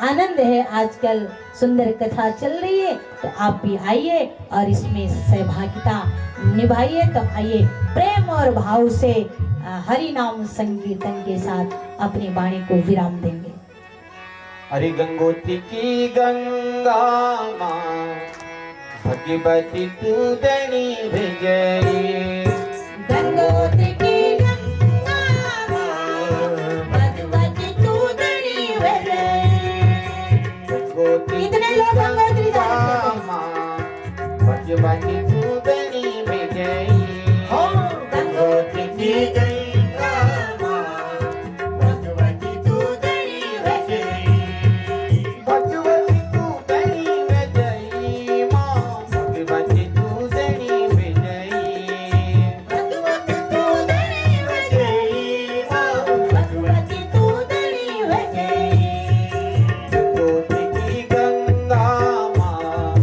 आनंद है। आजकल सुंदर कथा चल रही है, तो आप भी आइए और इसमें सहभागिता निभाइए। तो आइए प्रेम और भाव से हरि नाम संकीर्तन के साथ अपनी वाणी को विराम देंगे। हरि गंगोत्री की गंगा माँ, भगवती तू दनी विजयी। गंगोत्री की गंगा माँ, भगवती तू दनी विजयी। कितने लोग गंगोत्री जाते हैं? भगवती तू दनी विजयी। गंगोत्री की गंगा माँ, भगवती तू दनी विजयी। भगवती तू दनी विजयी माँ, भगवती तू दनी विजयी। भगवती तू दनी विजयी माँ, भगवती तू दनी विजयी। गंगोत्री की गंगा माँ,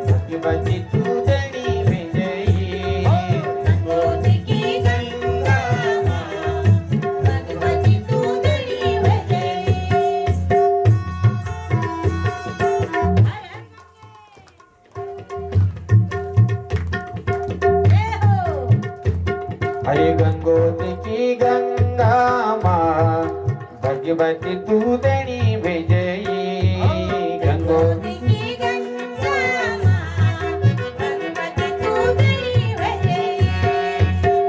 भगवती तू दनी विजयी। गंगोत्री की गंगा माँ, भगवती तू दनी विजयी। हरे गंगोत्री की गंगा माँ, भगवती तू दनी विजयी। गंगोत्री की गंगा माँ, भगवती तू दनी विजयी।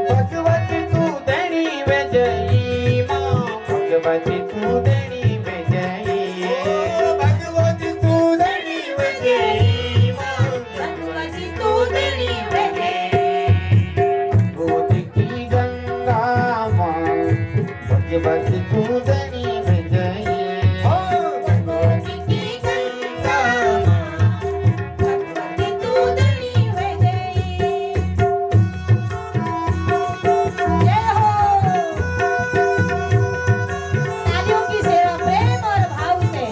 भगवती तू दनी विजयी माँ, भगवती तू दनी विजयी। भगवती तू दनी विजयी माँ, भगवती तू दनी विजयी। गंगोत्री की गंगा माँ, भगवती तू दनी विजयी। गंगोत्री की गंगा माँ, भगवती तू दनी विजयी। जय हो। तालियों की सेवा प्रेम और भाव से।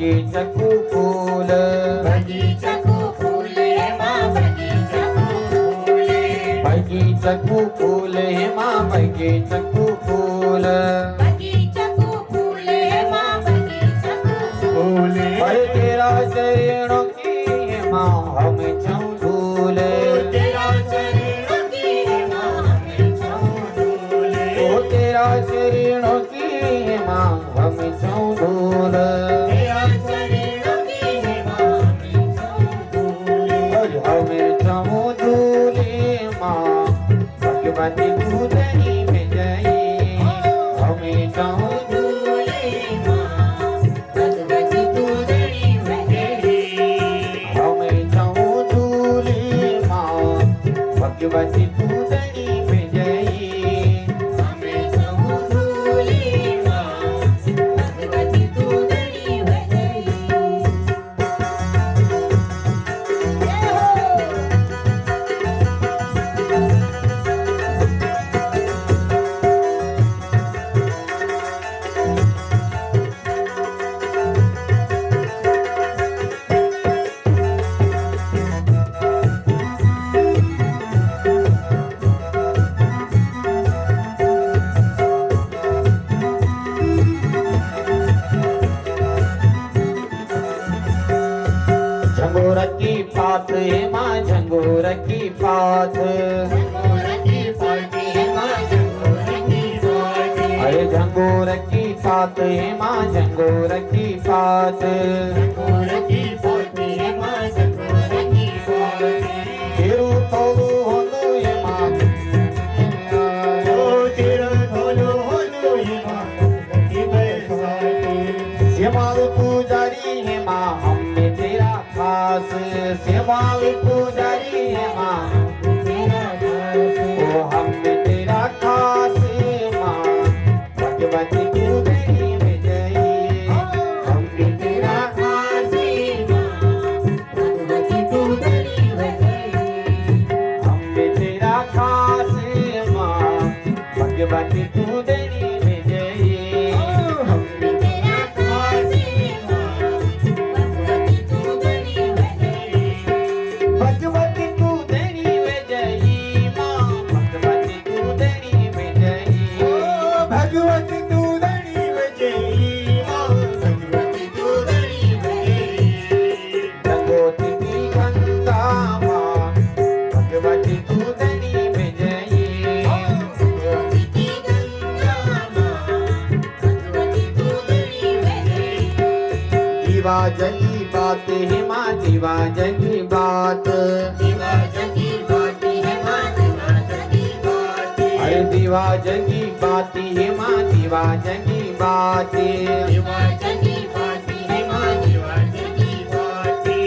बगीचकू फूल बगीचकू फूल हे मां बगीचकू फूल बगीचकू फूल हे मां बगीचकू फूल बगीचकू फूल हे मां बगीचकू फूल अरे तेरा चरणों की हे मां हम छऊ धूल तेरा चरणों की हे मां हम छऊ धूल ओ तेरा चरणों की हे मां हम छऊ धूल तेरा चरणों की हे मां हम छऊ धूल अरे हम छऊ धूल मां भगवती पूजनी में जई हम छऊ धूल मां भगवती पूजनी में जई हम छऊ धूल मां भगवती पूजनी में जई हमें छऊ धूल मां भगवती पूजनी में जई जय हो झंगोर की पात हे मां झंगोर की पात झंगोर की पाती है मां झंगोर की पाती अरे झंगोर की पात हे मां झंगोर की पात झंगोर की पाती है मां झंगोर की पाती तेरू तोलू होलू हे मां ओ तेरा ढोलो होलो ये मां की बैसाती सेवाल पुजारी हे मां हमने तेरा खास सेवाल पुजारी हे मां तेरा दास ओ हमने तेरा खास मां भगवती पूजनी में जई हमने तेरा खासी मां भगवती पूजनी में जई हमने तेरा खास मां भगवती पूजनी में जई हमने तेरा खासी मां भगवती पूजनी में जई भगवती पूजनी में जई मां भगवती पूजनी में जई भगवती पूजनी में जई मां भगवती पूजनी में जई गंगोत्री की गंगा मां भगवती पूजनी में जई भगवती की गंगा मां भगवती पूजनी में जई दीवा जगी बात हे मां दीवा जगी बात दीवा जगी बाती है मां दीवा जगी बाती अरे दीवा जगी बाती हे मां दीवा जगी बाती दीवा जगी बाती है मां दीवा जगी बाती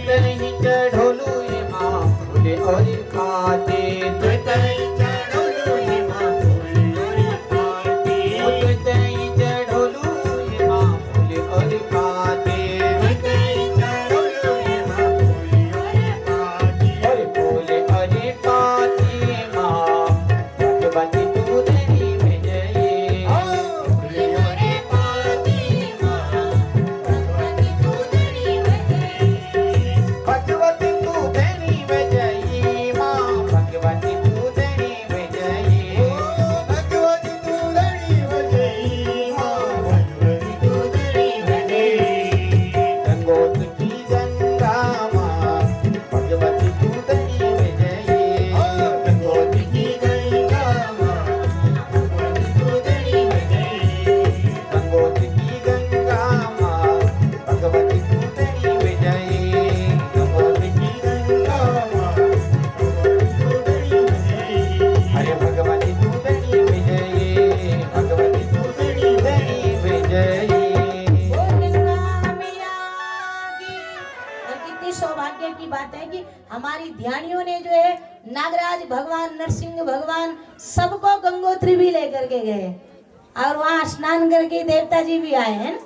नहीं चढ़ोलू हे मां फूले और खाते तई चढ़ोलू है मां फूल और पाती नहीं चढ़ोलू हे मां फूले और खाते तई चढ़ोलू है मां फूल और पाती और फूले और खाते मां भगवती पूजनी में जई फूल और पाती मां भगवती पूजनी में जई भगवती पूजनी में जई मां भगवती पूजनी में जई भगवती पूजनी में जई मां भगवती पूजनी में जई गंगोत्री की गंगा मां भगवती पूजनी में जई गंगोत्री की गंगा मां भगवती पूजनी में जई गंगोत्री की गंगा मां भगवती पूजनी में जई गंगोत्री की गंगा मां भगवती पूजनी में जई अरे भगवती पूजनी में जई भगवती पूजनी में जई बोल गंगा मैया की। और कितनी सौभाग्य की बात है कि हमारी ध्यानियों ने जो है नागराज भगवान नरसिंह भगवान सबको गंगोत्री भी लेकर के गए और वहाँ स्नान करके देवता जी भी आए हैं ना।